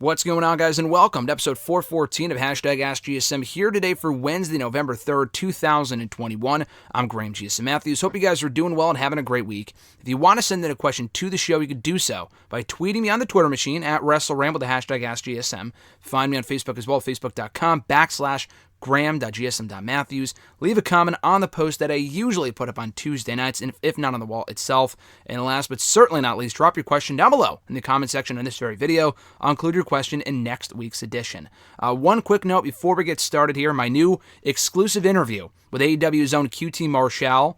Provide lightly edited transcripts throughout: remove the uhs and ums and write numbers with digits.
What's going on, guys, and welcome to episode 414 of #AskGSM, here today for Wednesday, November 3rd, 2021. I'm Graham GSM Matthews. Hope you guys are doing well and having a great week. If you want to send in a question to the show, you can do so by tweeting me on the Twitter machine at WrestleRant with the #AskGSM. Find me on Facebook as well, facebook.com/Graham.gsm.Matthews. Leave a comment on the post that I usually put up on Tuesday nights, and if not on the wall itself. And last but certainly not least, drop your question down below in the comment section on this very video. I'll include your question in next week's edition. One quick note before we get started here, my new exclusive interview with AEW's own QT Marshall,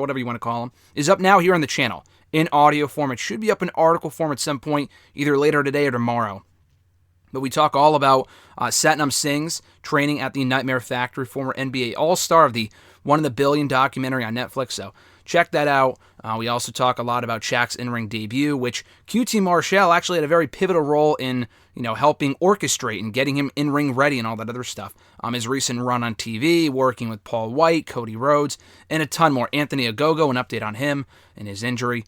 whatever you want to call him, is up now here on the channel in audio form. It should be up in article form at some point, either later today or tomorrow. But we talk all about Satnam Singh's training at the Nightmare Factory, former NBA All-Star of the One in the Billion documentary on Netflix, so check that out. We also talk a lot about Shaq's in-ring debut, which QT Marshall actually had a very pivotal role in, helping orchestrate and getting him in-ring ready and all that other stuff. His recent run on TV, working with Paul White, Cody Rhodes, and a ton more. Anthony Ogogo, an update on him and his injury.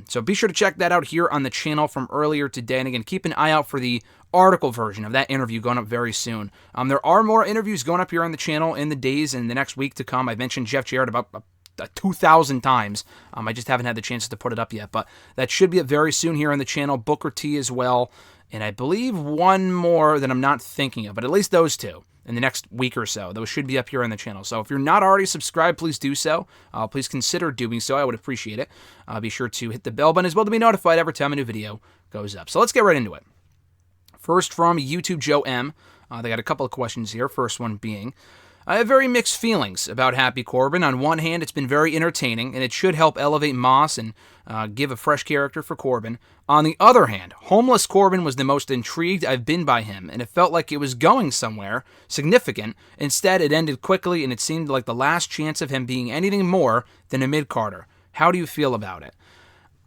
So be sure to check that out here on the channel from earlier today. And again, keep an eye out for the article version of that interview going up very soon. There are more interviews going up here on the channel in the days and the next week to come. I've mentioned Jeff Jarrett about 2,000 times. I just haven't had the chance to put it up yet, but that should be up very soon here on the channel. Booker T as well, and I believe one more that I'm not thinking of, but at least those two in the next week or so. Those should be up here on the channel. So if you're not already subscribed, please do so. Please consider doing so. I would appreciate it. Be sure to hit the bell button as well to be notified every time a new video goes up. So let's get right into it. First from YouTube Joe M. They got a couple of questions here. First one being, I have very mixed feelings about Happy Corbin. On one hand, it's been very entertaining, and it should help elevate Moss and give a fresh character for Corbin. On the other hand, Homeless Corbin was the most intrigued I've been by him, and it felt like it was going somewhere significant. Instead, it ended quickly, and it seemed like the last chance of him being anything more than a mid-carder. How do you feel about it?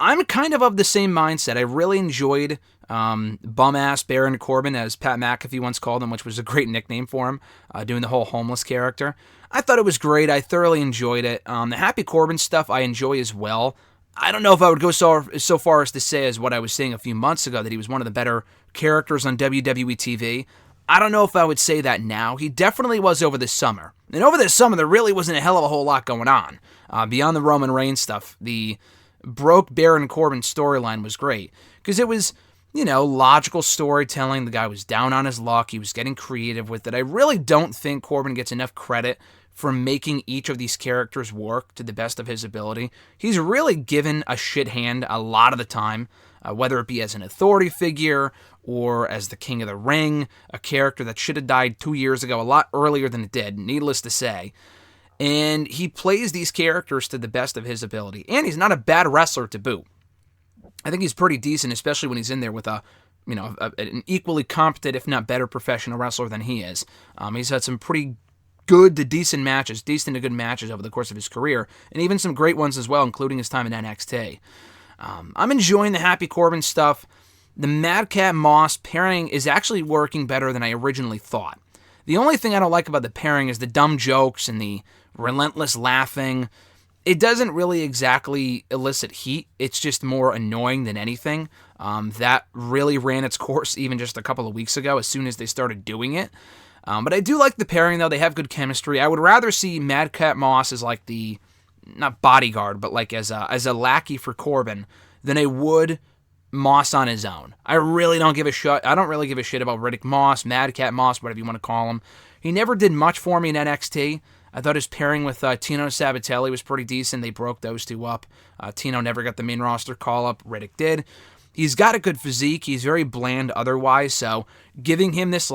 I'm kind of the same mindset. I really enjoyed bum-ass Baron Corbin, as Pat McAfee once called him, which was a great nickname for him, doing the whole homeless character. I thought it was great. I thoroughly enjoyed it. The Happy Corbin stuff I enjoy as well. I don't know if I would go so far as to say as what I was saying a few months ago, that he was one of the better characters on WWE TV. I don't know if I would say that now. He definitely was over the summer. And over this summer, there really wasn't a hell of a whole lot going on. Beyond the Roman Reigns stuff, the broke Baron Corbin storyline was great. Because it was, logical storytelling. The guy was down on his luck. He was getting creative with it. I really don't think Corbin gets enough credit for making each of these characters work to the best of his ability. He's really given a shit hand a lot of the time, whether it be as an authority figure or as the King of the Ring, a character that should have died 2 years ago, a lot earlier than it did, needless to say. And he plays these characters to the best of his ability. And he's not a bad wrestler to boot. I think he's pretty decent, especially when he's in there with an equally competent, if not better, professional wrestler than he is. He's had some pretty good to decent matches, decent to good matches over the course of his career, and even some great ones as well, including his time in NXT. I'm enjoying the Happy Corbin stuff. The Madcap Moss pairing is actually working better than I originally thought. The only thing I don't like about the pairing is the dumb jokes and the relentless laughing. It doesn't really exactly elicit heat. It's just more annoying than anything. That really ran its course even just a couple of weeks ago as soon as they started doing it. But I do like the pairing, though. They have good chemistry. I would rather see Madcap Moss as like the, not bodyguard, but like as a lackey for Corbin than I would Moss on his own. I really don't give a shit. I don't really give a shit about Riddick Moss, Madcap Moss, whatever you want to call him. He never did much for me in NXT. I thought his pairing with Tino Sabatelli was pretty decent. They broke those two up. Tino never got the main roster call-up. Riddick did. He's got a good physique. He's very bland otherwise, so giving him this,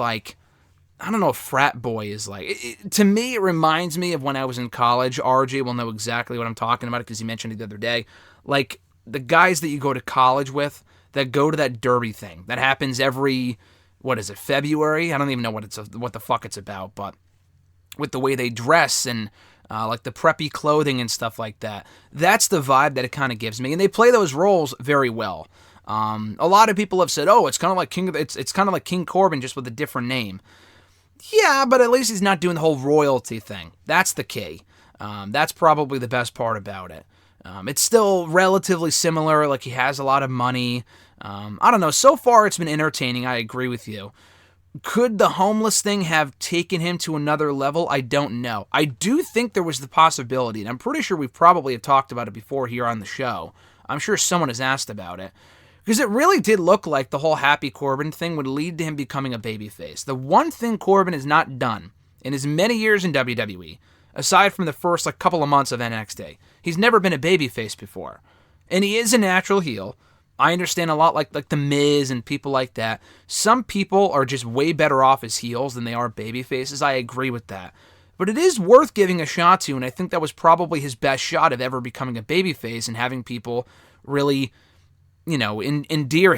frat boy is to me, it reminds me of when I was in college. RJ will know exactly what I'm talking about because he mentioned it the other day. Like, the guys that you go to college with that go to that derby thing. That happens every, February? I don't even know what the fuck it's about, but with the way they dress and the preppy clothing and stuff like that. That's the vibe that it kind of gives me, and they play those roles very well. A lot of people have said, "Oh, it's kind of like it's kind of like King Corbin, just with a different name." Yeah, but at least he's not doing the whole royalty thing. That's the key. That's probably the best part about it. It's still relatively similar, like he has a lot of money. I don't know. So far, it's been entertaining. I agree with you. Could the homeless thing have taken him to another level? I don't know. I do think there was the possibility, and I'm pretty sure we probably have talked about it before here on the show. I'm sure someone has asked about it. Because it really did look like the whole Happy Corbin thing would lead to him becoming a babyface. The one thing Corbin has not done in his many years in WWE, aside from the first couple of months of NXT, he's never been a babyface before. And he is a natural heel. I understand a lot like The Miz and people like that. Some people are just way better off as heels than they are babyfaces. I agree with that. But it is worth giving a shot to, and I think that was probably his best shot of ever becoming a babyface and having people really, endear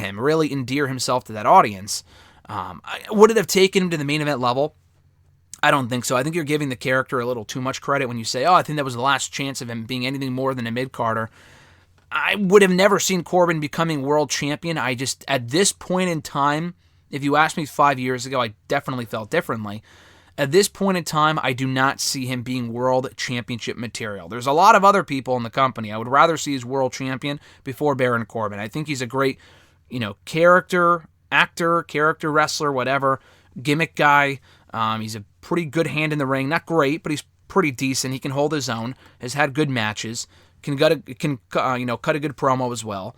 himself to that audience. Would it have taken him to the main event level? I don't think so. I think you're giving the character a little too much credit when you say, I think that was the last chance of him being anything more than a mid-carder. I would have never seen Corbin becoming world champion. At this point in time, if you asked me 5 years ago, I definitely felt differently. At this point in time, I do not see him being world championship material. There's a lot of other people in the company I would rather see as world champion before Baron Corbin. I think he's a great, character, actor, character wrestler, whatever, gimmick guy. He's a pretty good hand in the ring. Not great, but he's pretty decent. He can hold his own, has had good matches. Can cut a good promo as well.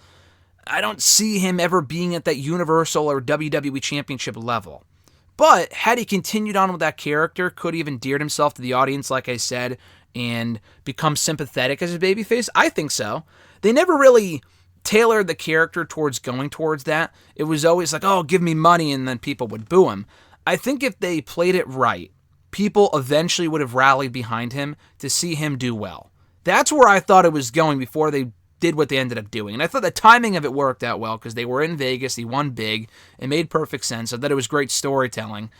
I don't see him ever being at that Universal or WWE Championship level. But had he continued on with that character, could he have endeared himself to the audience, like I said, and become sympathetic as a babyface? I think so. They never really tailored the character towards going towards that. It was always like, give me money, and then people would boo him. I think if they played it right, people eventually would have rallied behind him to see him do well. That's where I thought it was going before they did what they ended up doing. And I thought the timing of it worked out well because they were in Vegas. He won big. It made perfect sense. I thought it was great storytelling.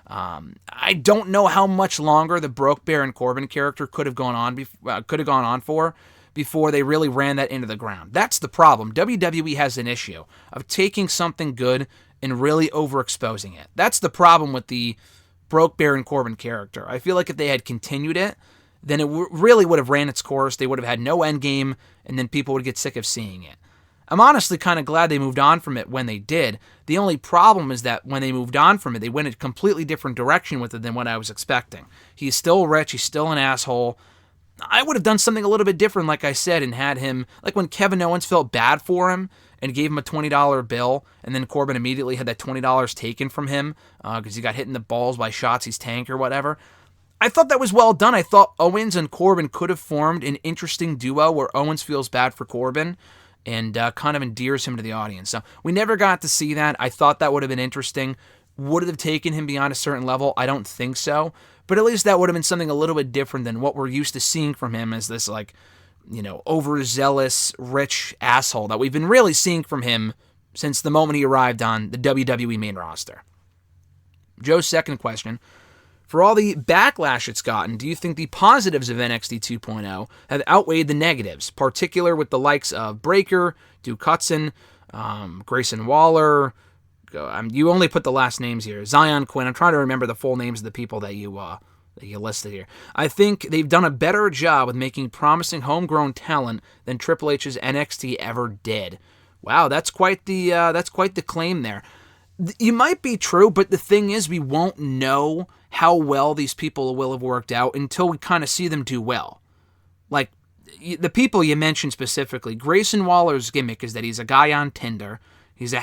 I don't know how much longer the Broke Baron Corbin character could have gone on for before they really ran that into the ground. That's the problem. WWE has an issue of taking something good and really overexposing it. That's the problem with the Broke Baron Corbin character. I feel like if they had continued it, then it really would have ran its course. They would have had no end game, and then people would get sick of seeing it. I'm honestly kind of glad they moved on from it when they did. The only problem is that when they moved on from it, they went a completely different direction with it than what I was expecting. He's still rich. He's still an asshole. I would have done something a little bit different, like I said, and had him, like when Kevin Owens felt bad for him and gave him a $20 bill, and then Corbin immediately had that $20 taken from him because he got hit in the balls by Shotzi's tank or whatever. I thought that was well done. I thought Owens and Corbin could have formed an interesting duo where Owens feels bad for Corbin and kind of endears him to the audience. So we never got to see that. I thought that would have been interesting. Would it have taken him beyond a certain level? I don't think so. But at least that would have been something a little bit different than what we're used to seeing from him as this, overzealous, rich asshole that we've been really seeing from him since the moment he arrived on the WWE main roster. Joe's second question. For all the backlash it's gotten, do you think the positives of NXT 2.0 have outweighed the negatives, particular with the likes of Breaker, Duke Hudson, Grayson Waller, you only put the last names here, Zion Quinn. I'm trying to remember the full names of the people that you listed here. I think they've done a better job with making promising homegrown talent than Triple H's NXT ever did. Wow, that's quite the claim there. You might be true, but the thing is, we won't know how well these people will have worked out until we kind of see them do well. Like, the people you mentioned specifically, Grayson Waller's gimmick is that he's a guy on Tinder. He's a not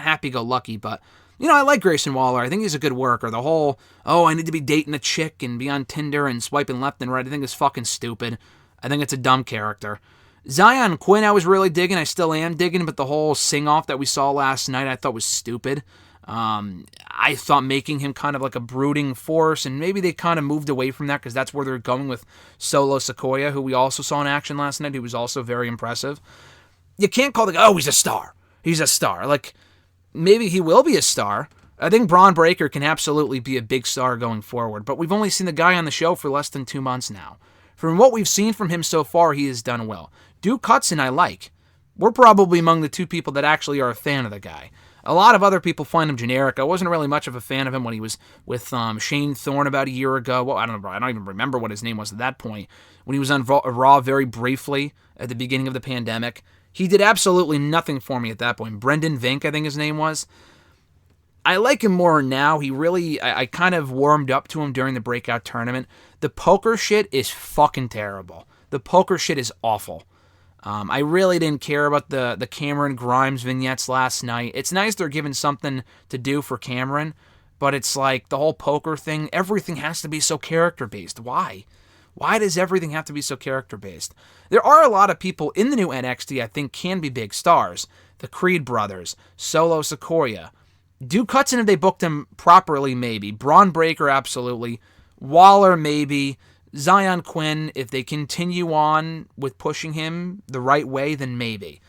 happy-go-lucky, but, I like Grayson Waller. I think he's a good worker. The whole, I need to be dating a chick and be on Tinder and swiping left and right, I think is fucking stupid. I think it's a dumb character. Zion Quinn I was really digging. I still am digging, but the whole sing-off that we saw last night I thought was stupid. I thought making him kind of like a brooding force, and maybe they kind of moved away from that because that's where they're going with Solo Sikoa, who we also saw in action last night, who was also very impressive. You can't call the guy, he's a star. He's a star. Like, maybe he will be a star. I think Braun Breaker can absolutely be a big star going forward, but we've only seen the guy on the show for less than 2 months now. From what we've seen from him so far, he has done well. Duke Hudson I like. We're probably among the two people that actually are a fan of the guy. A lot of other people find him generic. I wasn't really much of a fan of him when he was with Shane Thorne about a year ago. Well, I don't even remember what his name was at that point. When he was on Raw very briefly at the beginning of the pandemic. He did absolutely nothing for me at that point. Brendan Vink, I think his name was. I like him more now. I kind of warmed up to him during the breakout tournament. The poker shit is fucking terrible. The poker shit is awful. I really didn't care about the Cameron Grimes vignettes last night. It's nice they're given something to do for Cameron, but it's like the whole poker thing, everything has to be so character-based. Why? Why does everything have to be so character-based? There are a lot of people in the new NXT I think can be big stars. The Creed brothers, Solo Sikoa. Duke Hudson, if they booked him properly, maybe. Braun Breaker, absolutely. Waller, maybe. Zion Quinn, if they continue on with pushing him the right way, then maybe.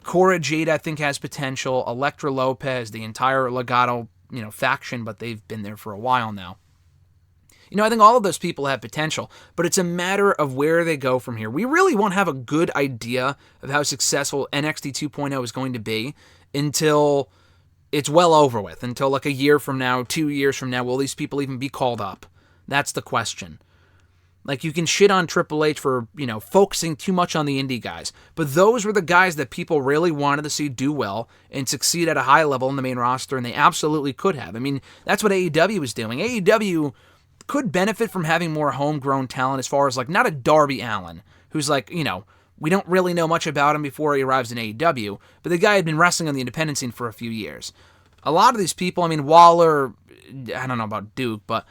Cora Jade, I think, has potential. Elektra Lopez, the entire Legado, faction, but they've been there for a while now. I think all of those people have potential, but it's a matter of where they go from here. We really won't have a good idea of how successful NXT 2.0 is going to be until it's well over with, until like a year from now, 2 years from now. Will these people even be called up? That's the question. Like, you can shit on Triple H for, focusing too much on the indie guys, but those were the guys that people really wanted to see do well and succeed at a high level in the main roster, and they absolutely could have. I mean, that's what AEW was doing. AEW could benefit from having more homegrown talent as far as, like, not a Darby Allin, who's like, we don't really know much about him before he arrives in AEW, but the guy had been wrestling on the independent scene for a few years. A lot of these people, Waller, I don't know about Duke, but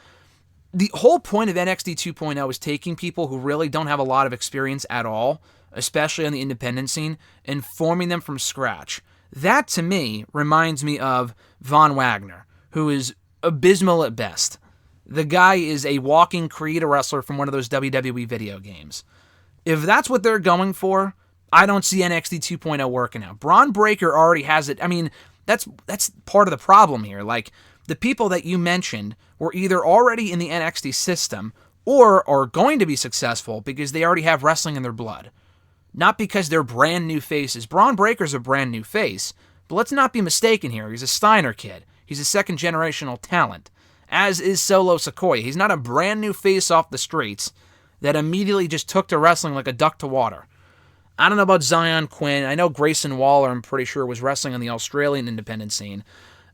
the whole point of NXT 2.0 is taking people who really don't have a lot of experience at all, especially on the independent scene, and forming them from scratch. That, to me, reminds me of Von Wagner, who is abysmal at best. The guy is a walking Creed wrestler from one of those WWE video games. If that's what they're going for, I don't see NXT 2.0 working out. Braun Breaker already has it. That's part of the problem here. Like, the people that you mentioned were either already in the NXT system or are going to be successful because they already have wrestling in their blood. Not because they're brand new faces. Braun Breaker's a brand new face, but let's not be mistaken here. He's a Steiner kid. He's a second generational talent, as is Solo Sikoa. He's not a brand new face off the streets that immediately just took to wrestling like a duck to water. I don't know about Zion Quinn. I know Grayson Waller, I'm pretty sure, was wrestling on the Australian independent scene.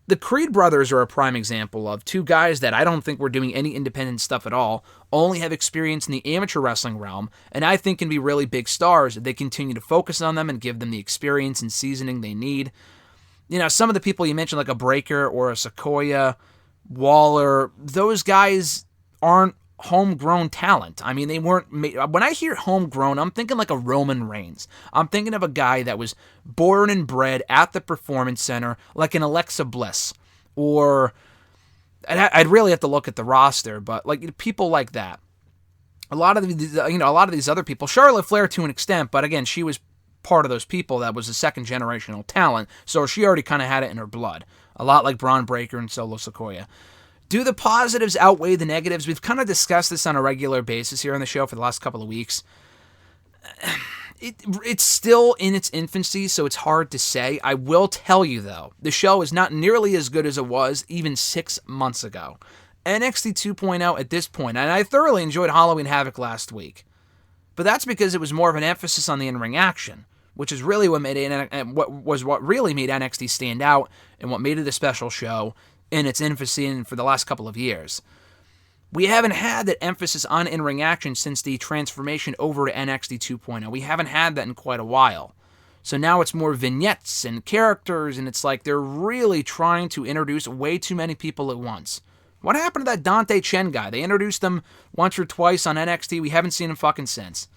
The Creed brothers are a prime example of two guys that I don't think were doing any independent stuff at all, only have experience in the amateur wrestling realm, and I think can be really big stars if they continue to focus on them and give them the experience and seasoning they need. Some of the people you mentioned, like a Breaker or a Sikoa, Waller, those guys aren't homegrown talent. They weren't made. When I hear homegrown, I'm thinking like a Roman Reigns. I'm thinking of a guy that was born and bred at the Performance Center, like an Alexa Bliss, or I'd really have to look at the roster, but like people like that. A lot of these other people, Charlotte Flair to an extent, but again, she was part of those people that was a second generational talent, so she already kind of had it in her blood. A lot like Braun Breaker and Solo Sikoa. Do the positives outweigh the negatives? We've kind of discussed this on a regular basis here on the show for the last couple of weeks. It's still in its infancy, so it's hard to say. I will tell you, though, the show is not nearly as good as it was even 6 months ago. NXT 2.0 at this point, and I thoroughly enjoyed Halloween Havoc last week, but that's because it was more of an emphasis on the in-ring action, which is really what really made NXT stand out and what made it a special show in its infancy and for the last couple of years. We haven't had that emphasis on in-ring action since the transformation over to NXT 2.0. We haven't had that in quite a while. So now it's more vignettes and characters, and it's like they're really trying to introduce way too many people at once. What happened to that Dante Chen guy? They introduced him once or twice on NXT. We haven't seen him fucking since.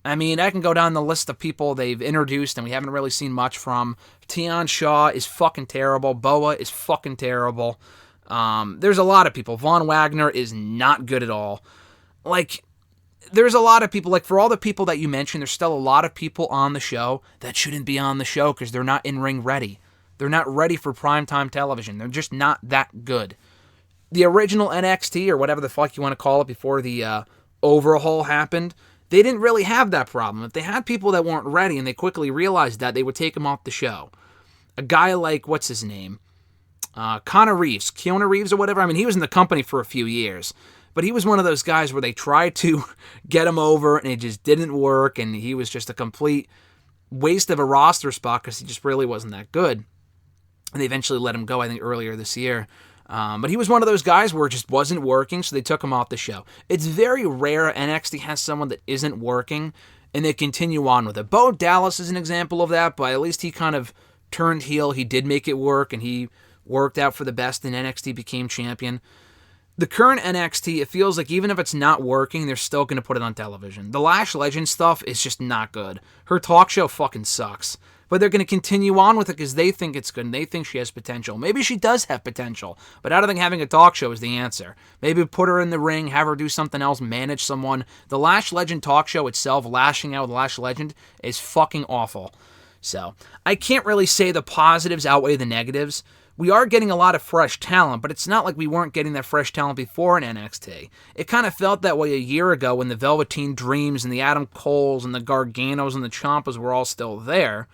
I can go down the list of people they've introduced and we haven't really seen much from. Tian Shaw is fucking terrible. Boa is fucking terrible. There's a lot of people. Von Wagner is not good at all. There's a lot of people. For all the people that you mentioned, there's still a lot of people on the show that shouldn't be on the show because they're not in-ring ready. They're not ready for primetime television. They're just not that good. The original NXT, or whatever the fuck you want to call it, before the overhaul happened, they didn't really have that problem. If they had people that weren't ready and they quickly realized that, they would take them off the show. a guy like, what's his name? Keanu Reeves or whatever. I mean, he was in the company for a few years, but he was one of those guys where they tried to get him over and it just didn't work, and he was just a complete waste of a roster spot because he just really wasn't that good. And they eventually let him go, I think, earlier this year. But he was one of those guys where it just wasn't working, so they took him off the show. It's very rare NXT has someone that isn't working, and they continue on with it. Bo Dallas is an example of that, but at least he kind of turned heel. He did make it work, and he worked out for the best, and NXT became champion. The current NXT, it feels like even if it's not working, they're still going to put it on television. The Lash Legend stuff is just not good. Her talk show fucking sucks. But they're going to continue on with it because they think it's good and they think she has potential. Maybe she does have potential, but I don't think having a talk show is the answer. Maybe put her in the ring, have her do something else, manage someone. The Lash Legend talk show itself, Lashing Out with Lash Legend, is fucking awful. So, I can't really say the positives outweigh the negatives. We are getting a lot of fresh talent, but it's not like we weren't getting that fresh talent before in NXT. It kind of felt that way a year ago when the Velveteen Dreams and the Adam Coles and the Garganos and the Ciampas were all still there.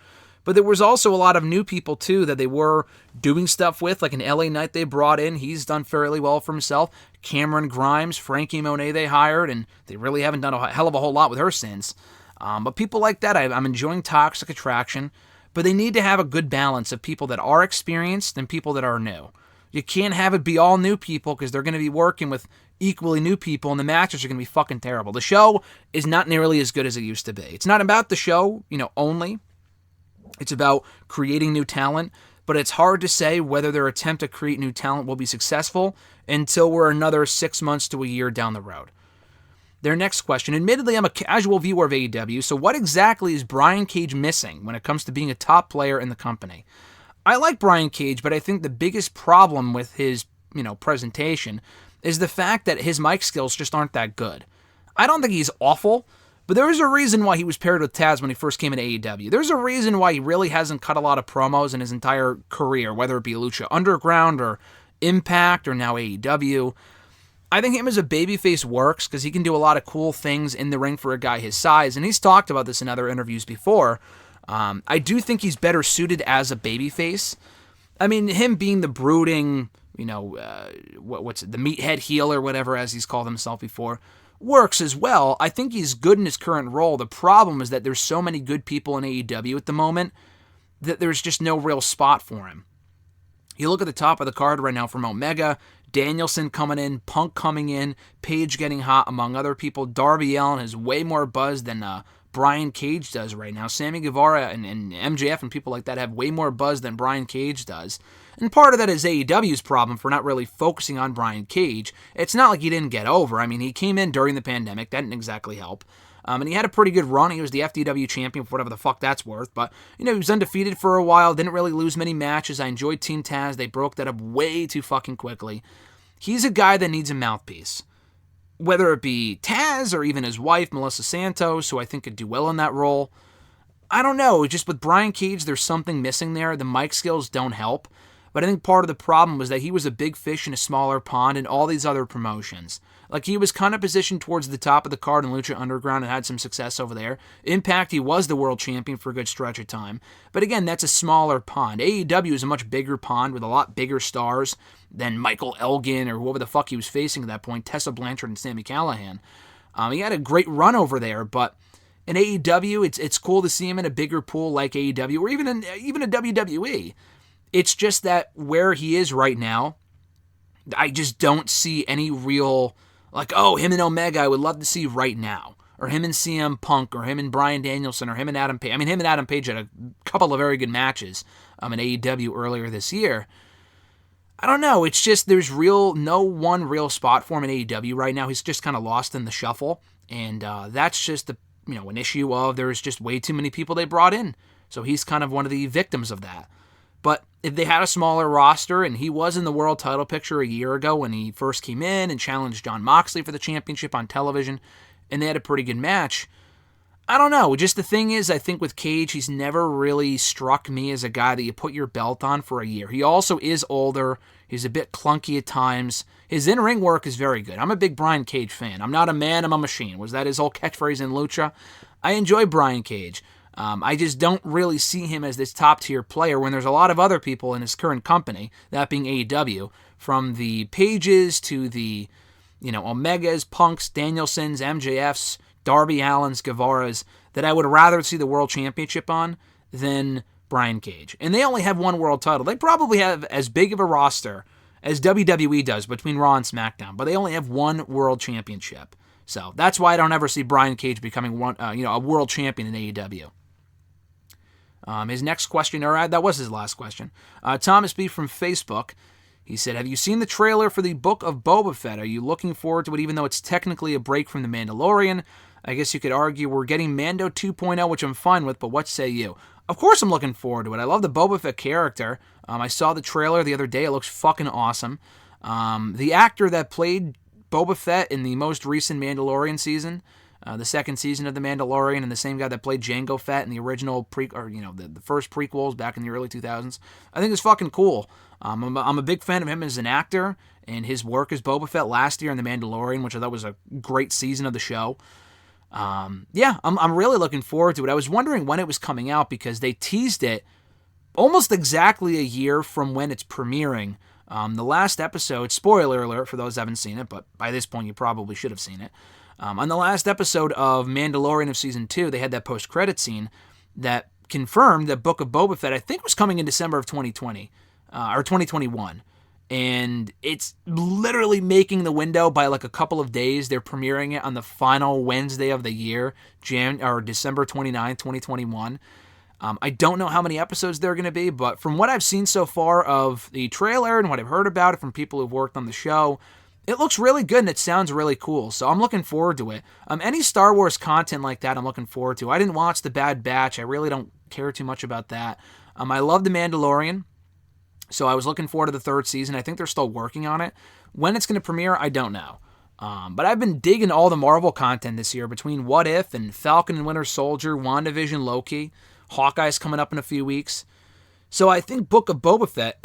But there was also a lot of new people, too, that they were doing stuff with, like an LA Knight they brought in. He's done fairly well for himself. Cameron Grimes, Frankie Monet they hired, and they really haven't done a hell of a whole lot with her since. But people like that, I'm enjoying Toxic Attraction, but they need to have a good balance of people that are experienced and people that are new. You can't have it be all new people because they're going to be working with equally new people, and the matches are going to be fucking terrible. The show is not nearly as good as it used to be. It's not about the show, only. It's about creating new talent, but it's hard to say whether their attempt to create new talent will be successful until we're another 6 months to a year down the road. Their next question. Admittedly, I'm a casual viewer of AEW, so what exactly is Brian Cage missing when it comes to being a top player in the company? I like Brian Cage, but I think the biggest problem with his, presentation is the fact that his mic skills just aren't that good. I don't think he's awful, but there is a reason why he was paired with Taz when he first came into AEW. There's a reason why he really hasn't cut a lot of promos in his entire career, whether it be Lucha Underground or Impact or now AEW. I think him as a babyface works because he can do a lot of cool things in the ring for a guy his size, and he's talked about this in other interviews before. I do think he's better suited as a babyface. I mean, him being the brooding, the meathead heel or whatever, as he's called himself before, works as well. I think he's good in his current role. The problem is that there's so many good people in AEW at the moment that there's just no real spot for him. You look at the top of the card right now from Omega, Danielson coming in, Punk coming in, Page getting hot, among other people. Darby Allin has way more buzz than Brian Cage does right now. Sammy Guevara and MJF and people like that have way more buzz than Brian Cage does. And part of that is AEW's problem for not really focusing on Brian Cage. It's not like he didn't get over. I mean, he came in during the pandemic. That didn't exactly help. And he had a pretty good run. He was the FTW champion for whatever the fuck that's worth. But, he was undefeated for a while. Didn't really lose many matches. I enjoyed Team Taz. They broke that up way too fucking quickly. He's a guy that needs a mouthpiece. Whether it be Taz or even his wife, Melissa Santos, who I think could do well in that role. I don't know. Just with Brian Cage, there's something missing there. The mic skills don't help. But I think part of the problem was that he was a big fish in a smaller pond in all these other promotions. Like, he was kind of positioned towards the top of the card in Lucha Underground and had some success over there. Impact, he was the world champion for a good stretch of time. But again, that's a smaller pond. AEW is a much bigger pond with a lot bigger stars than Michael Elgin or whoever the fuck he was facing at that point, Tessa Blanchard and Sami Callihan. He had a great run over there, but in AEW, it's cool to see him in a bigger pool like AEW or even a WWE. It's just that where he is right now, I just don't see any real, him and Omega I would love to see right now. Or him and CM Punk, or him and Bryan Danielson, or him and Adam Page. I mean, him and Adam Page had a couple of very good matches in AEW earlier this year. I don't know, it's just there's no one real spot for him in AEW right now. He's just kind of lost in the shuffle. And that's just an issue of there's just way too many people they brought in. So he's kind of one of the victims of that. But if they had a smaller roster, and he was in the world title picture a year ago when he first came in and challenged Jon Moxley for the championship on television, and they had a pretty good match, I don't know. Just the thing is, I think with Cage, he's never really struck me as a guy that you put your belt on for a year. He also is older. He's a bit clunky at times. His in-ring work is very good. I'm a big Brian Cage fan. I'm not a man, I'm a machine. Was that his whole catchphrase in Lucha? I enjoy Brian Cage. I just don't really see him as this top-tier player when there's a lot of other people in his current company, that being AEW, from the Pages to the, Omegas, Punks, Danielsons, MJFs, Darby Allins, Guevaras, that I would rather see the World Championship on than Brian Cage. And they only have one world title. They probably have as big of a roster as WWE does between Raw and SmackDown, but they only have one world championship. So that's why I don't ever see Brian Cage becoming a world champion in AEW. His next question, or that was his last question. Thomas B. from Facebook, he said, have you seen the trailer for the Book of Boba Fett? Are you looking forward to it, even though it's technically a break from The Mandalorian? I guess you could argue we're getting Mando 2.0, which I'm fine with, but what say you? Of course I'm looking forward to it. I love the Boba Fett character. I saw the trailer the other day. It looks fucking awesome. The actor that played Boba Fett in the most recent Mandalorian season, the second season of The Mandalorian, and the same guy that played Jango Fett in the original the first prequels back in the early 2000s. I think it's fucking cool. I'm a big fan of him as an actor and his work as Boba Fett last year in The Mandalorian, which I thought was a great season of the show. I'm really looking forward to it. I was wondering when it was coming out because they teased it almost exactly a year from when it's premiering. The last episode, spoiler alert for those who haven't seen it, but by this point you probably should have seen it. On the last episode of Mandalorian of Season 2, they had that post-credit scene that confirmed that Book of Boba Fett, I think, was coming in December of 2020, or 2021. And it's literally making the window by like a couple of days. They're premiering it on the final Wednesday of the year, December 29th, 2021. I don't know how many episodes there are going to be, but from what I've seen so far of the trailer and what I've heard about it from people who've worked on the show, it looks really good and it sounds really cool. So I'm looking forward to it. Any Star Wars content like that I'm looking forward to. I didn't watch The Bad Batch. I really don't care too much about that. I love The Mandalorian. So I was looking forward to the third season. I think they're still working on it. When it's going to premiere, I don't know. But I've been digging all the Marvel content this year between What If and Falcon and Winter Soldier, WandaVision, Loki. Hawkeye's coming up in a few weeks. So I think Book of Boba Fett,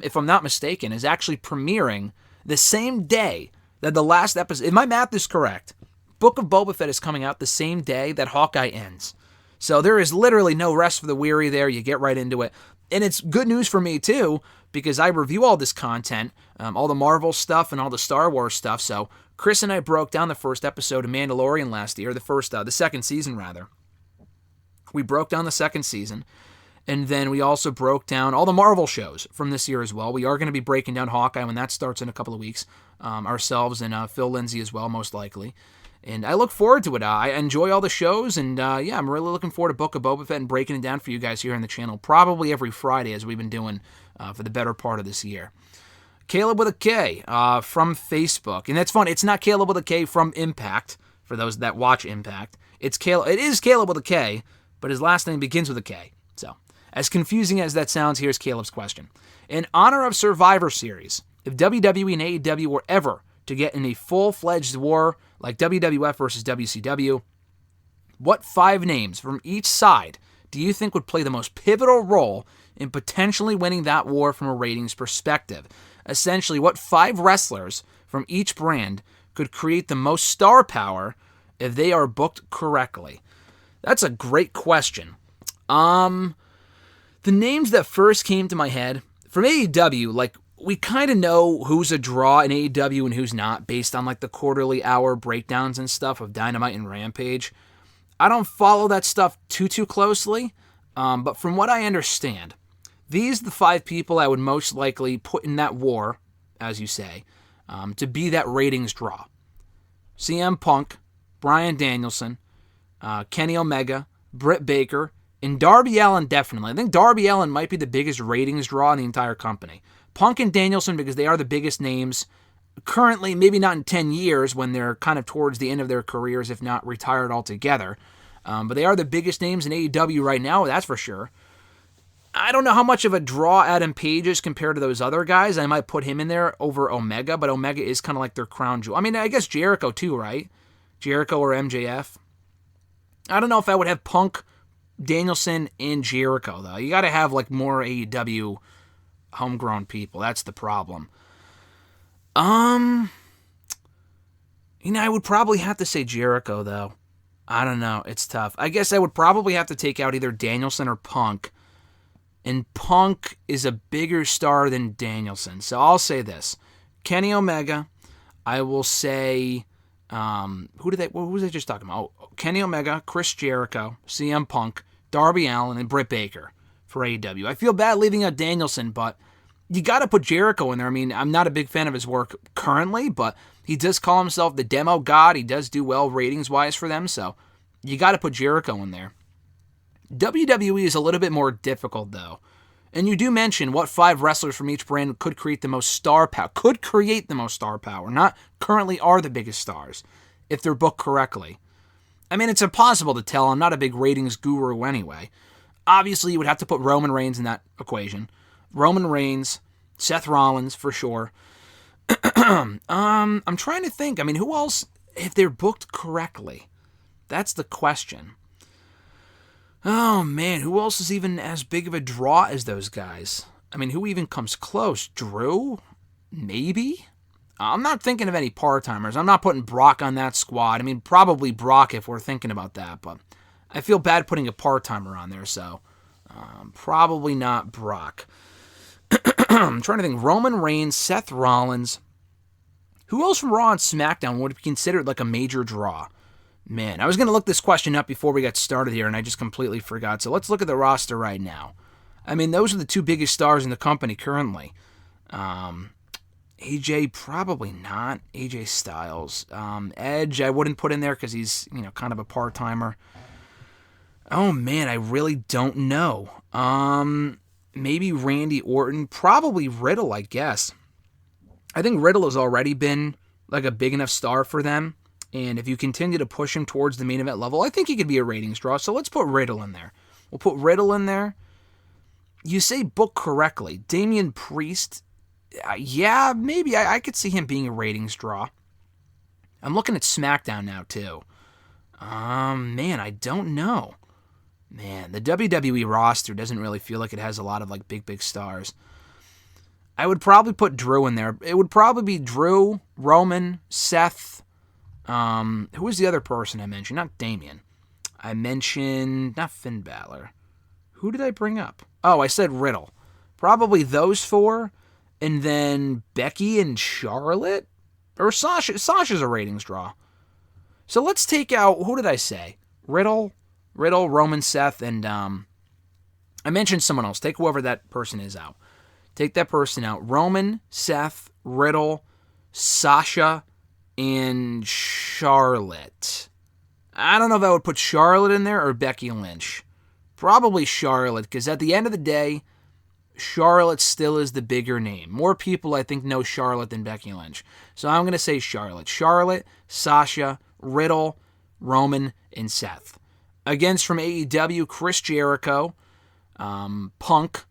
if I'm not mistaken, is actually premiering the same day that the last episode... If my math is correct, Book of Boba Fett is coming out the same day that Hawkeye ends. So there is literally no rest for the weary there. You get right into it. And it's good news for me, too, because I review all this content, all the Marvel stuff and all the Star Wars stuff. So Chris and I broke down the first episode of Mandalorian last year, the second season, rather. We broke down the second season, and then we also broke down all the Marvel shows from this year as well. We are going to be breaking down Hawkeye when that starts in a couple of weeks, ourselves and Phil Lindsay as well, most likely. And I look forward to it. I enjoy all the shows, and I'm really looking forward to Book of Boba Fett and breaking it down for you guys here on the channel, probably every Friday, as we've been doing for the better part of this year. Caleb with a K from Facebook, and that's fun. It's not Caleb with a K from Impact, for those that watch Impact. It is Caleb with a K, but his last name begins with a K. So, as confusing as that sounds, here's Caleb's question. In honor of Survivor Series, if WWE and AEW were ever to get in a full-fledged war like WWF versus WCW, what 5 names from each side do you think would play the most pivotal role in potentially winning that war from a ratings perspective? Essentially, what 5 wrestlers from each brand could create the most star power if they are booked correctly? That's a great question. The names that first came to my head, from AEW, we kind of know who's a draw in AEW and who's not based on the quarterly hour breakdowns and stuff of Dynamite and Rampage. I don't follow that stuff too closely, but from what I understand, these are the 5 people I would most likely put in that war, as you say, to be that ratings draw. CM Punk, Bryan Danielson, Kenny Omega, Britt Baker, and Darby Allin definitely. I think Darby Allin might be the biggest ratings draw in the entire company. Punk and Danielson, because they are the biggest names currently, maybe not in 10 years when they're kind of towards the end of their careers, if not retired altogether. But they are the biggest names in AEW right now, that's for sure. I don't know how much of a draw Adam Page is compared to those other guys. I might put him in there over Omega, but Omega is kind of like their crown jewel. I mean, I guess Jericho too, right? Jericho or MJF. I don't know if I would have Punk, Danielson, and Jericho, though. You got to have more AEW homegrown people. That's the problem. I would probably have to say Jericho, though. I don't know. It's tough. I guess I would probably have to take out either Danielson or Punk. And Punk is a bigger star than Danielson. So I'll say this. Kenny Omega. I will say, who was I just talking about? Oh, Kenny Omega, Chris Jericho, CM Punk, Darby Allin, and Britt Baker for AEW. I feel bad leaving out Danielson, but you got to put Jericho in there. I mean, I'm not a big fan of his work currently, but he does call himself the demo god. He does do well ratings-wise for them, so you got to put Jericho in there. WWE is a little bit more difficult, though. And you do mention what 5 wrestlers from each brand could create the most star power. Could create the most star power, not currently are the biggest stars, if they're booked correctly. I mean, it's impossible to tell. I'm not a big ratings guru anyway. Obviously, you would have to put Roman Reigns in that equation. Roman Reigns, Seth Rollins, for sure. I'm trying to think. I mean, who else, if they're booked correctly? That's the question. Oh, man, who else is even as big of a draw as those guys? I mean, who even comes close? Drew? Maybe? I'm not thinking of any part-timers. I'm not putting Brock on that squad. I mean, probably Brock if we're thinking about that, but I feel bad putting a part-timer on there, so probably not Brock. I'm trying to think. Roman Reigns, Seth Rollins. Who else from Raw and SmackDown would be considered like a major draw? Man, I was going to look this question up before we got started here, and I just completely forgot. So let's look at the roster right now. I mean, those are the 2 biggest stars in the company currently. AJ, probably not. AJ Styles. Edge, I wouldn't put in there because he's, kind of a part-timer. Oh, man, I really don't know. Maybe Randy Orton. Probably Riddle, I guess. I think Riddle has already been like a big enough star for them. And if you continue to push him towards the main event level, I think he could be a ratings draw. So let's put Riddle in there. We'll put Riddle in there. You say book correctly. Damian Priest, yeah, maybe. I could see him being a ratings draw. I'm looking at SmackDown now, too. Man, I don't know. Man, the WWE roster doesn't really feel like it has a lot of, big stars. I would probably put Drew in there. It would probably be Drew, Roman, Seth. Who was the other person I mentioned? Not Damian. I mentioned, not Finn Balor. Who did I bring up? Oh, I said Riddle. Probably those 4. And then Becky and Charlotte? Or Sasha. Sasha's a ratings draw. So let's take out, who did I say? Riddle, Roman, Seth, and I mentioned someone else. Take whoever that person is out. Take that person out. Roman, Seth, Riddle, Sasha, and Charlotte. I don't know if I would put Charlotte in there or Becky Lynch. Probably Charlotte, because at the end of the day, Charlotte still is the bigger name. More people, I think, know Charlotte than Becky Lynch. So I'm going to say Charlotte. Charlotte, Sasha, Riddle, Roman, and Seth. Against from AEW, Chris Jericho, Punk,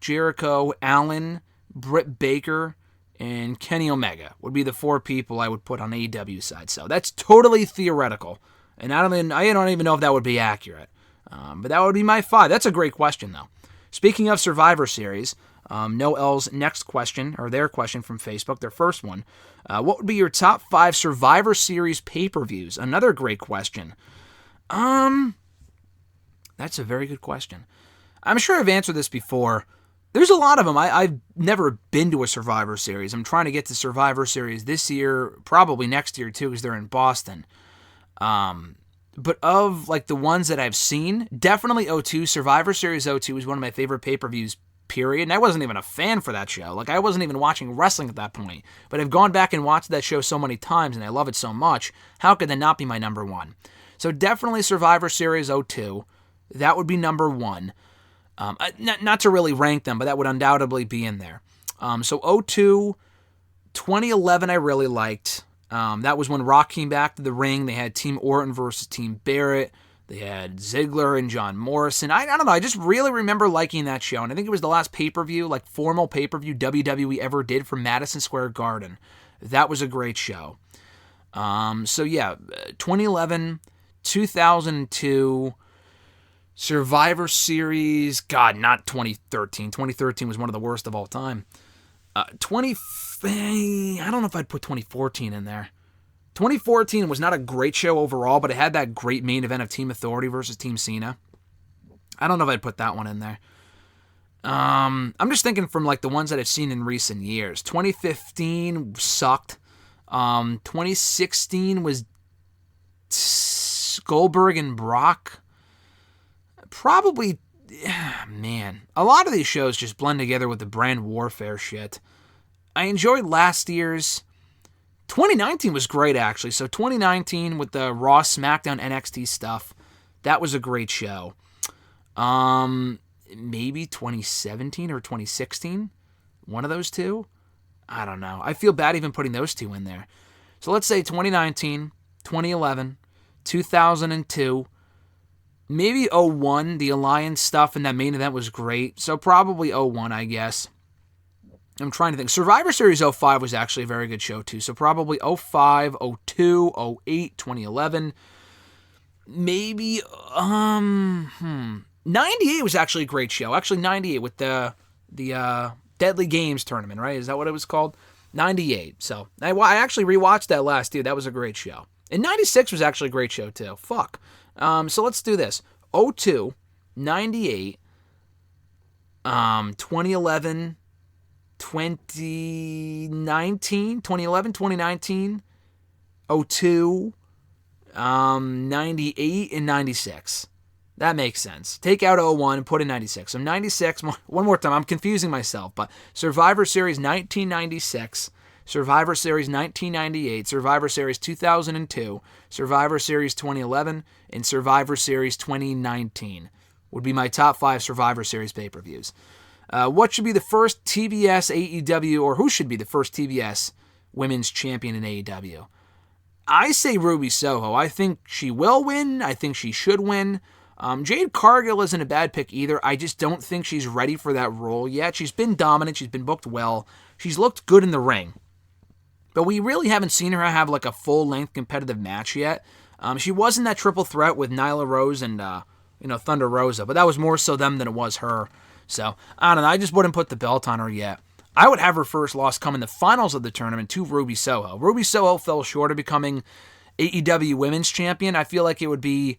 Jericho, Allin, Britt Baker, and Kenny Omega would be the 4 people I would put on AEW side. So that's totally theoretical, and I don't even know if that would be accurate. But that would be my 5. That's a great question, though. Speaking of Survivor Series, Noel's next question, or their question from Facebook, their first one, what would be your top 5 Survivor Series pay-per-views? Another great question. That's a very good question. I'm sure I've answered this before. There's a lot of them. I've never been to a Survivor Series. I'm trying to get to Survivor Series this year, probably next year too, because they're in Boston. But of the ones that I've seen, definitely 02. Survivor Series 02 is one of my favorite pay-per-views, period. And I wasn't even a fan for that show. I wasn't even watching wrestling at that point. But I've gone back and watched that show so many times, and I love it so much. How could that not be my number 1? So definitely Survivor Series 02. That would be number 1. Not to really rank them, but that would undoubtedly be in there. So 02, 2011 I really liked. That was when Rock came back to the ring. They had Team Orton versus Team Barrett. They had Ziggler and John Morrison. I don't know. I just really remember liking that show. And I think it was the last pay-per-view, formal pay-per-view WWE ever did from Madison Square Garden. That was a great show. So yeah, 2011, 2002... Survivor Series, God, not 2013. 2013 was one of the worst of all time. I don't know if I'd put 2014 in there. 2014 was not a great show overall, but it had that great main event of Team Authority versus Team Cena. I don't know if I'd put that one in there. I'm just thinking from like the ones that I've seen in recent years. 2015 sucked. 2016 was Goldberg and Brock. Probably, man, a lot of these shows just blend together with the brand warfare shit. I enjoyed last year's. 2019 was great, actually. So 2019 with the Raw, SmackDown, NXT stuff, that was a great show. Maybe 2017 or 2016, one of those two. I don't know. I feel bad even putting those two in there. So let's say 2019, 2011, 2002, maybe 01. The Alliance stuff and that main event was great. So probably 01, I guess. I'm trying to think. Survivor Series 05 was actually a very good show, too. So probably 05, 02, 08, 2011. Maybe, 98 was actually a great show. Actually, 98 with the Deadly Games tournament, right? Is that what it was called? 98. So I actually rewatched that last year. That was a great show. And 96 was actually a great show, too. Fuck. So let's do this. 02, 98, 2011... 2019, 02, 98, and 96. That makes sense. Take out 01 and put in 96. So 96, one more time, I'm confusing myself, but Survivor Series 1996, Survivor Series 1998, Survivor Series 2002, Survivor Series 2011, and Survivor Series 2019 would be my top 5 Survivor Series pay-per-views. What should be the first TBS AEW, or who should be the first TBS women's champion in AEW? I say Ruby Soho. I think she will win. I think she should win. Jade Cargill isn't a bad pick either. I just don't think she's ready for that role yet. She's been dominant. She's been booked well. She's looked good in the ring. But we really haven't seen her have like a full-length competitive match yet. She was in that triple threat with Nyla Rose and Thunder Rosa, but that was more so them than it was her. So, I don't know. I just wouldn't put the belt on her yet. I would have her first loss come in the finals of the tournament to Ruby Soho. Ruby Soho fell short of becoming AEW Women's Champion. I feel like it would be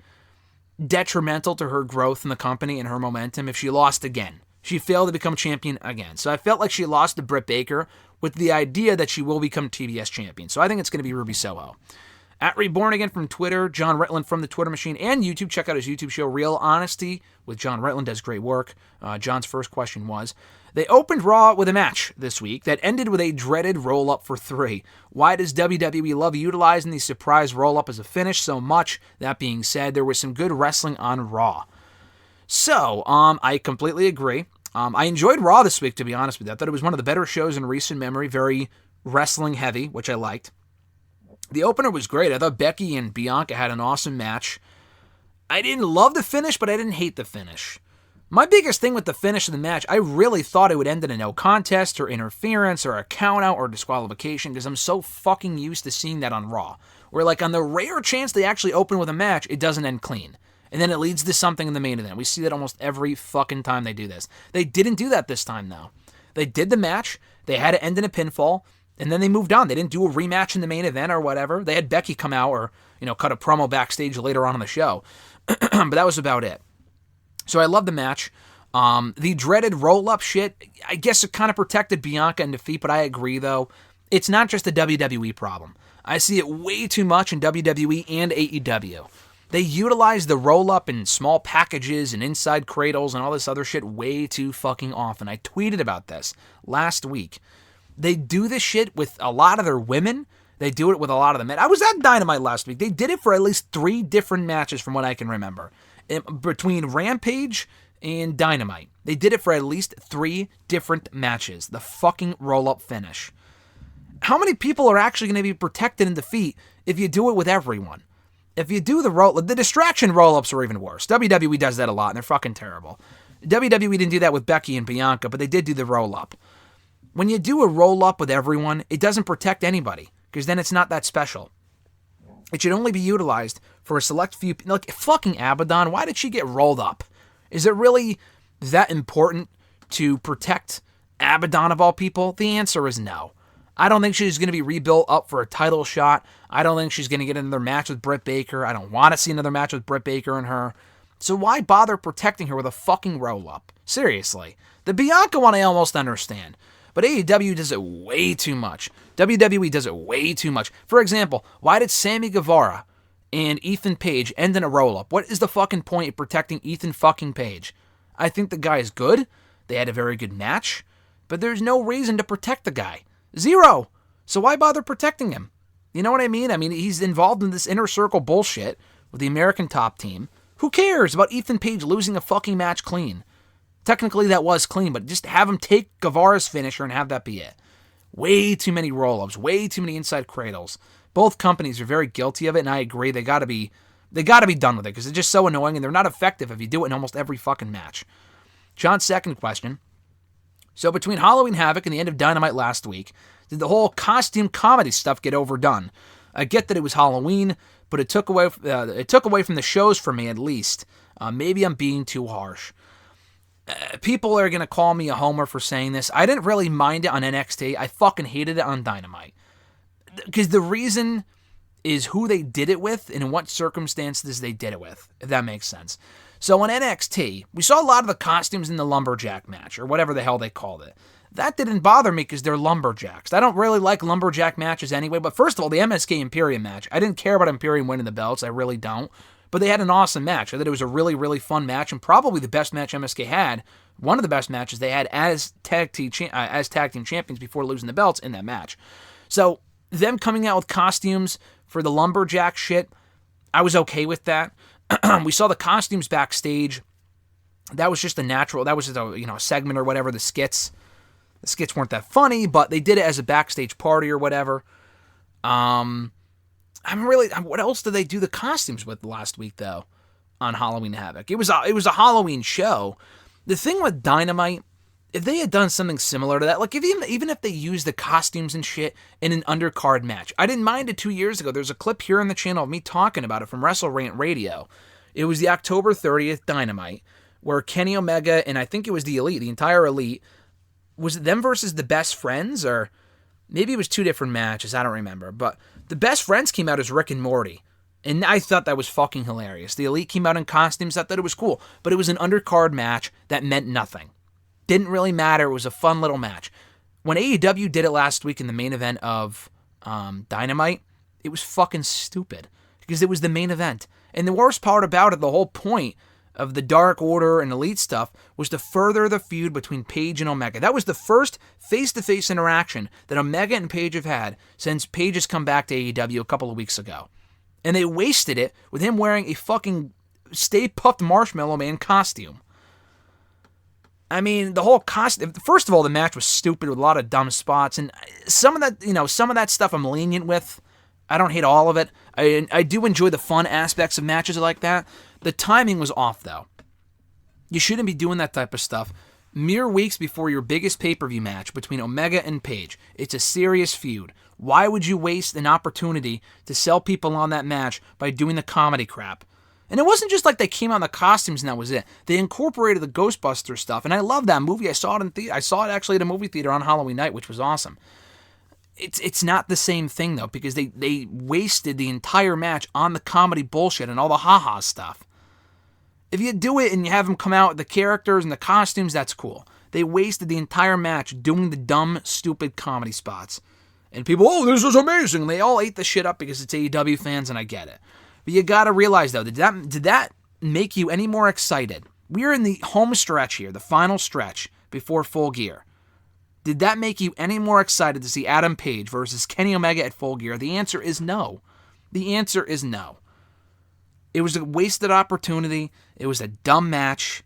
detrimental to her growth in the company and her momentum if she lost again. She failed to become champion again. So I felt like she lost to Britt Baker with the idea that she will become TBS champion. So I think it's going to be Ruby Soho. At Reborn Again from Twitter, John Ritland from the Twitter Machine and YouTube. Check out his YouTube show, Real Honesty, with John Ritland. Does great work. John's first question was, they opened Raw with a match this week that ended with a dreaded roll-up for 3. Why does WWE love utilizing the surprise roll-up as a finish so much? That being said, there was some good wrestling on Raw. So, I completely agree. I enjoyed Raw this week, to be honest with you. I thought it was one of the better shows in recent memory, very wrestling-heavy, which I liked. The opener was great. I thought Becky and Bianca had an awesome match. I didn't love the finish, but I didn't hate the finish. My biggest thing with the finish of the match, I really thought it would end in a no contest or interference or a countout or disqualification because I'm so fucking used to seeing that on Raw. Where like on the rare chance they actually open with a match, it doesn't end clean. And then it leads to something in the main event. We see that almost every fucking time they do this. They didn't do that this time though. They did the match, they had it end in a pinfall, and then they moved on. They didn't do a rematch in the main event or whatever. They had Becky come out or, cut a promo backstage later on in the show. But that was about it. So I love the match. The dreaded roll-up shit, I guess it kind of protected Bianca in defeat, but I agree, though. It's not just a WWE problem. I see it way too much in WWE and AEW. They utilize the roll-up in small packages and inside cradles and all this other shit way too fucking often. I tweeted about this last week. They do this shit with a lot of their women. They do it with a lot of the men. I was at Dynamite last week. They did it for at least 3 different matches from what I can remember. Between Rampage and Dynamite. They did it for at least 3 different matches. The fucking roll-up finish. How many people are actually going to be protected in defeat if you do it with everyone? If you do the distraction roll-ups are even worse. WWE does that a lot, and they're fucking terrible. WWE didn't do that with Becky and Bianca, but they did do the roll-up. When you do a roll-up with everyone, it doesn't protect anybody, because then it's not that special. It should only be utilized for a select few... Like, fucking Abaddon, why did she get rolled up? Is it really that important to protect Abaddon of all people? The answer is no. I don't think she's going to be rebuilt up for a title shot. I don't think she's going to get another match with Britt Baker. I don't want to see another match with Britt Baker and her. So why bother protecting her with a fucking roll-up? Seriously. The Bianca one I almost understand. But AEW does it way too much. WWE does it way too much. For example, why did Sammy Guevara and Ethan Page end in a roll-up? What is the fucking point of protecting Ethan fucking Page? I think the guy is good. They had a very good match. But there's no reason to protect the guy. Zero. So why bother protecting him? You know what I mean? I mean, he's involved in this inner circle bullshit with the American Top Team. Who cares about Ethan Page losing a fucking match clean? Technically, that was clean, but just have him take Guevara's finisher and have that be it. Way too many roll-ups, way too many inside cradles. Both companies are very guilty of it, and I agree they gotta be done with it, because it's just so annoying, and they're not effective if you do it in almost every fucking match. John's second question. So between Halloween Havoc and the end of Dynamite last week, did the whole costume comedy stuff get overdone? I get that it was Halloween, but it took away from the shows for me at least. Maybe I'm being too harsh. People are going to call me a homer for saying this. I didn't really mind it on NXT. I fucking hated it on Dynamite. Because the reason is who they did it with and in what circumstances they did it with, if that makes sense. So on NXT, we saw a lot of the costumes in the lumberjack match, or whatever the hell they called it. That didn't bother me because they're lumberjacks. I don't really like lumberjack matches anyway, but first of all, the MSK Imperium match, I didn't care about Imperium winning the belts, I really don't. But they had an awesome match. I thought it was a really, really fun match, and probably the best match MSK had. One of the best matches they had as tag team champions before losing the belts in that match. So them coming out with costumes for the lumberjack shit, I was okay with that. We saw the costumes backstage. That was just a natural. That was just a segment or whatever. The skits weren't that funny, but they did it as a backstage party or whatever. What else did they do the costumes with last week, though, on Halloween Havoc? It was a Halloween show. The thing with Dynamite, if they had done something similar to that, like even if they used the costumes and shit in an undercard match, I didn't mind it 2 years ago. There's a clip here on the channel of me talking about it from WrestleRant Radio. It was the October 30th Dynamite, where Kenny Omega and I think it was the Elite, the entire Elite, was it them versus the Best Friends, or maybe it was two different matches, I don't remember, but the Best Friends came out as Rick and Morty, and I thought that was fucking hilarious. The Elite came out in costumes, I thought it was cool, but it was an undercard match that meant nothing. Didn't really matter, it was a fun little match. When AEW did it last week in the main event of Dynamite, it was fucking stupid, because it was the main event. And the worst part about it, the whole point of the Dark Order and Elite stuff, was to further the feud between Page and Omega. That was the first face-to-face interaction that Omega and Page have had since Page has come back to AEW a couple of weeks ago. And they wasted it with him wearing a fucking Stay Puft Marshmallow Man costume. I mean, the whole costume, first of all, the match was stupid with a lot of dumb spots, and some of that stuff I'm lenient with. I don't hate all of it. I do enjoy the fun aspects of matches like that. The timing was off, though. You shouldn't be doing that type of stuff mere weeks before your biggest pay-per-view match between Omega and Page. It's a serious feud. Why would you waste an opportunity to sell people on that match by doing the comedy crap? And it wasn't just like they came out in the costumes and that was it. They incorporated the Ghostbusters stuff, and I love that movie. I saw it actually at a movie theater on Halloween night, which was awesome. It's not the same thing, though, because they wasted the entire match on the comedy bullshit and all the ha-ha stuff. If you do it and you have them come out with the characters and the costumes, that's cool. They wasted the entire match doing the dumb, stupid comedy spots. And people, oh, this was amazing. And they all ate the shit up because it's AEW fans, and I get it. But you gotta realize, though, did that make you any more excited? We're in the home stretch here, the final stretch before Full Gear. Did that make you any more excited to see Adam Page versus Kenny Omega at Full Gear? The answer is no. The answer is no. It was a wasted opportunity. It was a dumb match.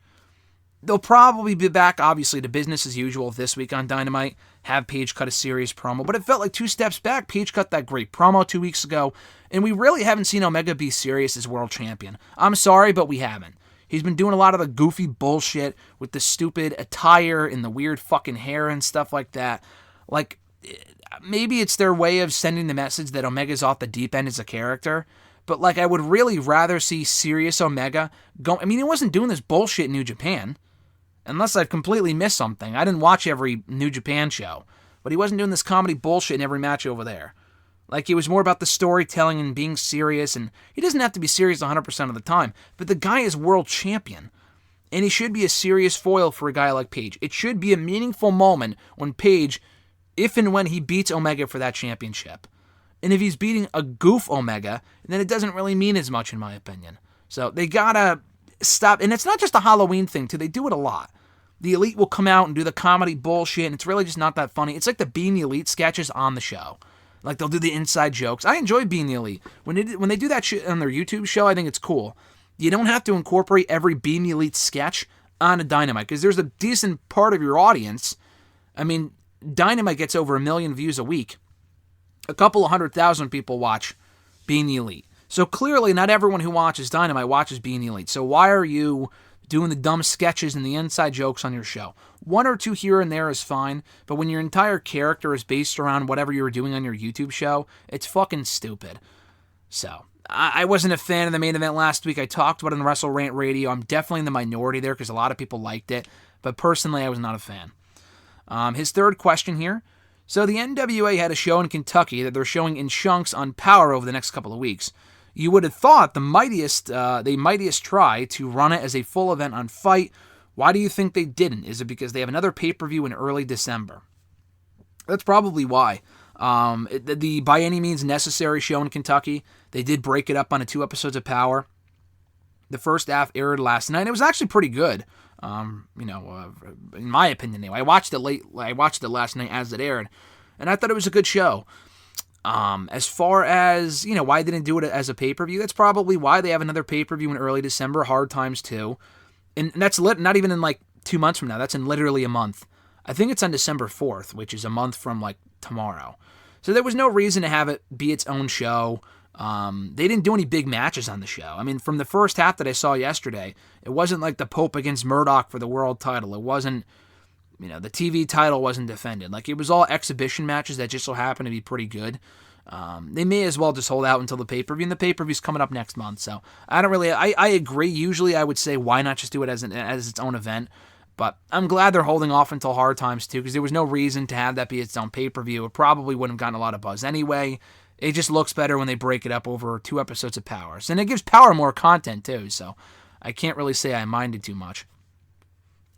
They'll probably be back, obviously, to business as usual this week on Dynamite. Have Page cut a serious promo. But it felt like two steps back. Page cut that great promo 2 weeks ago. And we really haven't seen Omega be serious as world champion. I'm sorry, but we haven't. He's been doing a lot of the goofy bullshit with the stupid attire and the weird fucking hair and stuff like that. Like, maybe it's their way of sending the message that Omega's off the deep end as a character. But, like, I would really rather see serious Omega go. I mean, he wasn't doing this bullshit in New Japan. Unless I've completely missed something. I didn't watch every New Japan show. but he wasn't doing this comedy bullshit in every match over there. Like, it was more about the storytelling and being serious, and he doesn't have to be serious 100% of the time, but the guy is world champion, and he should be a serious foil for a guy like Page. It should be a meaningful moment when Page, if and when he beats Omega for that championship. And if he's beating a goof Omega, then it doesn't really mean as much, in my opinion. So they gotta stop, and it's not just a Halloween thing, too. They do it a lot. The Elite will come out and do the comedy bullshit, and it's really just not that funny. It's like the Being the Elite sketches on the show. Like, they'll do the inside jokes. I enjoy Being the Elite. When they do that shit on their YouTube show, I think it's cool. You don't have to incorporate every Being the Elite sketch on a Dynamite, because there's a decent part of your audience. I mean, Dynamite gets over 1 million views a week. A couple of 100,000 people watch Being the Elite. So clearly, not everyone who watches Dynamite watches Being the Elite. So why are you doing the dumb sketches and the inside jokes on your show? 1 or 2 here and there is fine, but when your entire character is based around whatever you were doing on your YouTube show, it's fucking stupid. So, I wasn't a fan of the main event last week. I talked about it on WrestleRant Radio. I'm definitely in the minority there because a lot of people liked it, but personally, I was not a fan. His third question here. So the NWA had a show in Kentucky that they're showing in chunks on Power over the next couple of weeks. You would have thought they mightiest try to run it as a full event on Fight. Why do you think they didn't? Is it because they have another pay-per-view in early December? That's probably why. The By Any Means Necessary show in Kentucky, they did break it up onto 2 episodes of Power. The first half aired last night. It was actually pretty good. In my opinion, anyway. I watched it last night as it aired, and I thought it was a good show. As far as, why they didn't do it as a pay-per-view, that's probably why. They have another pay-per-view in early December, Hard Times 2. And that's not even in 2 months from now. That's in literally a month. I think it's on December 4th, which is a month from tomorrow. So there was no reason to have it be its own show. They didn't do any big matches on the show. I mean, from the first half that I saw yesterday, it wasn't like the Pope against Murdoch for the world title. It wasn't, the TV title wasn't defended. It was all exhibition matches that just so happened to be pretty good. They may as well just hold out until the pay-per-view, and the pay-per-view's coming up next month. So I agree. Usually I would say why not just do it as its own event. But I'm glad they're holding off until Hard Times 2, because there was no reason to have that be its own pay-per-view. It probably wouldn't have gotten a lot of buzz anyway. It just looks better when they break it up over 2 episodes of Power. And it gives Power more content, too, so I can't really say I minded too much.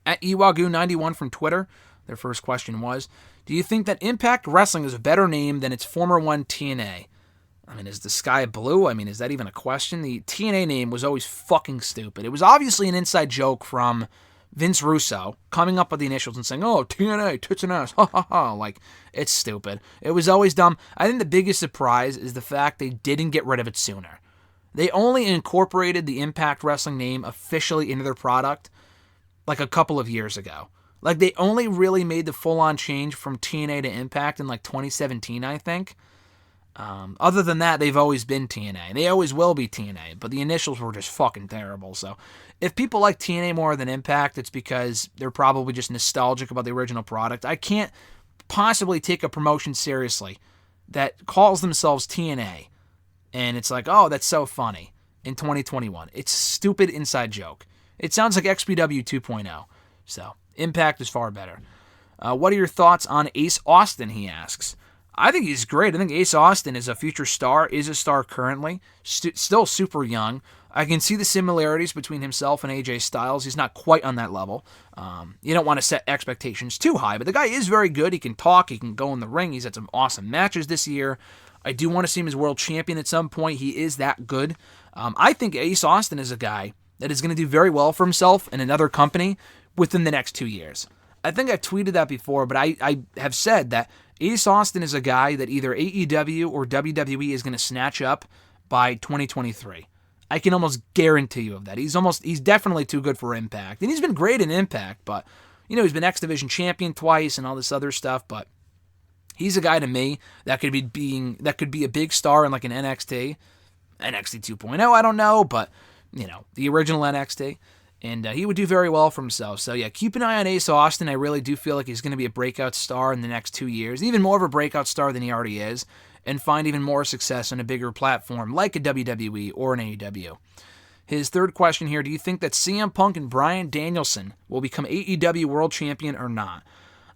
At Iwagu91 from Twitter, their first question was, do you think that Impact Wrestling is a better name than its former one, TNA? I mean, is the sky blue? I mean, is that even a question? The TNA name was always fucking stupid. It was obviously an inside joke from Vince Russo coming up with the initials and saying, oh, TNA, tits and ass, ha ha ha. It's stupid. It was always dumb. I think the biggest surprise is the fact they didn't get rid of it sooner. They only incorporated the Impact Wrestling name officially into their product a couple of years ago. They only really made the full-on change from TNA to Impact in 2017, I think. Other than that, they've always been TNA. They always will be TNA, but the initials were just fucking terrible. So if people like TNA more than Impact, it's because they're probably just nostalgic about the original product. I can't possibly take a promotion seriously that calls themselves TNA, and it's oh, that's so funny in 2021. It's a stupid inside joke. It sounds like XPW 2.0. So Impact is far better. What are your thoughts on Ace Austin, he asks. I think he's great. I think Ace Austin is a future star, is a star currently, still super young. I can see the similarities between himself and AJ Styles. He's not quite on that level. You don't want to set expectations too high, but the guy is very good. He can talk. He can go in the ring. He's had some awesome matches this year. I do want to see him as world champion at some point. He is that good. I think Ace Austin is a guy that is going to do very well for himself in another company within the next 2 years. I think I've tweeted that before, but I have said that Ace Austin is a guy that either AEW or WWE is going to snatch up by 2023. I can almost guarantee you of that. He's definitely too good for Impact. And he's been great in Impact, but, he's been X Division champion twice and all this other stuff, but he's a guy to me that could be a big star in an NXT 2.0, I don't know, but, the original NXT. And he would do very well for himself. So, yeah, keep an eye on Ace Austin. I really do feel like he's going to be a breakout star in the next 2 years, even more of a breakout star than he already is, and find even more success on a bigger platform like a WWE or an AEW. His third question here, do you think that CM Punk and Bryan Danielson will become AEW World Champion or not?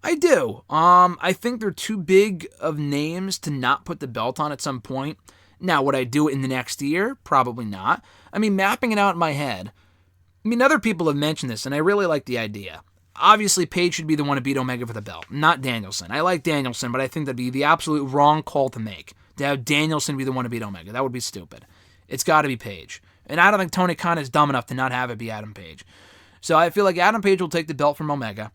I do. I think they're too big of names to not put the belt on at some point. Now, would I do it in the next year? Probably not. I mean, mapping it out in my head. I mean, other people have mentioned this, and I really like the idea. Obviously, Paige should be the one to beat Omega for the belt, not Danielson. I like Danielson, but I think that'd be the absolute wrong call to make, to have Danielson be the one to beat Omega. That would be stupid. It's got to be Paige. And I don't think Tony Khan is dumb enough to not have it be Adam Page. So I feel like Adam Page will take the belt from Omega.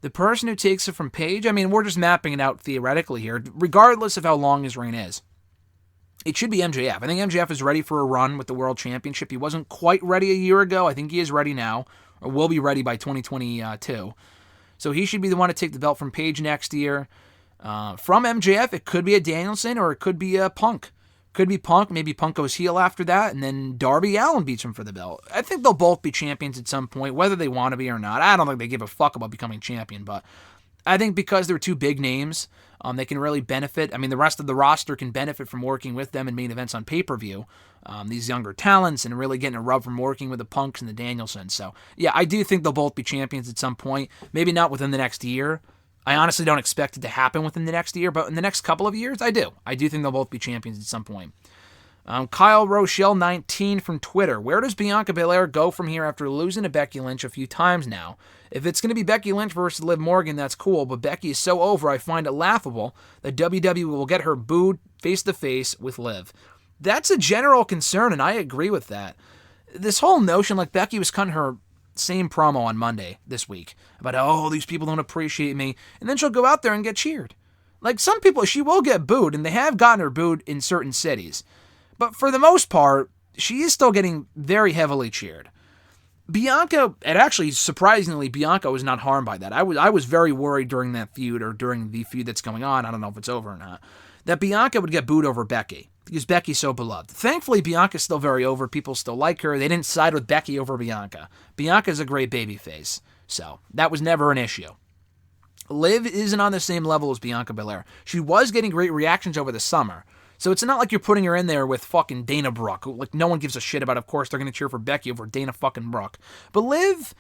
The person who takes it from Paige, I mean, we're just mapping it out theoretically here, regardless of how long his reign is. It should be MJF. I think MJF is ready for a run with the World Championship. He wasn't quite ready a year ago. I think he is ready now, or will be ready by 2022. So he should be the one to take the belt from Paige next year. From MJF, it could be a Danielson or it could be a Punk. Could be Punk. Maybe Punk goes heel after that, and then Darby Allin beats him for the belt. I think they'll both be champions at some point, whether they want to be or not. I don't think they give a fuck about becoming champion, but I think because they're two big names, they can really benefit. I mean, the rest of the roster can benefit from working with them in main events on pay-per-view. These younger talents and really getting a rub from working with the Punks and the Danielsons. So, yeah, I do think they'll both be champions at some point. Maybe not within the next year. I honestly don't expect it to happen within the next year, but in the next couple of years, I do. I do think they'll both be champions at some point. Kyle Rochelle 19 from Twitter. Where does Bianca Belair go from here after losing to Becky Lynch a few times now? If it's going to be Becky Lynch versus Liv Morgan, that's cool, but Becky is so over, I find it laughable that WWE will get her booed face-to-face with Liv. That's a general concern, and I agree with that. This whole notion, like Becky was cutting her same promo on Monday this week about, oh, these people don't appreciate me, and then she'll go out there and get cheered. Like, some people, she will get booed, and they have gotten her booed in certain cities. But for the most part, she is still getting very heavily cheered. Bianca, and actually, surprisingly, Bianca was not harmed by that. I was very worried during that feud, or during the feud that's going on, I don't know if it's over or not, that Bianca would get booed over Becky, because Becky's so beloved. Thankfully, Bianca's still very over. People still like her. They didn't side with Becky over Bianca. Bianca's a great babyface, so that was never an issue. Liv isn't on the same level as Bianca Belair. She was getting great reactions over the summer. So it's not like you're putting her in there with fucking Dana Brooke, who, like, no one gives a shit about. Of course, they're going to cheer for Becky over Dana fucking Brooke. But Liv,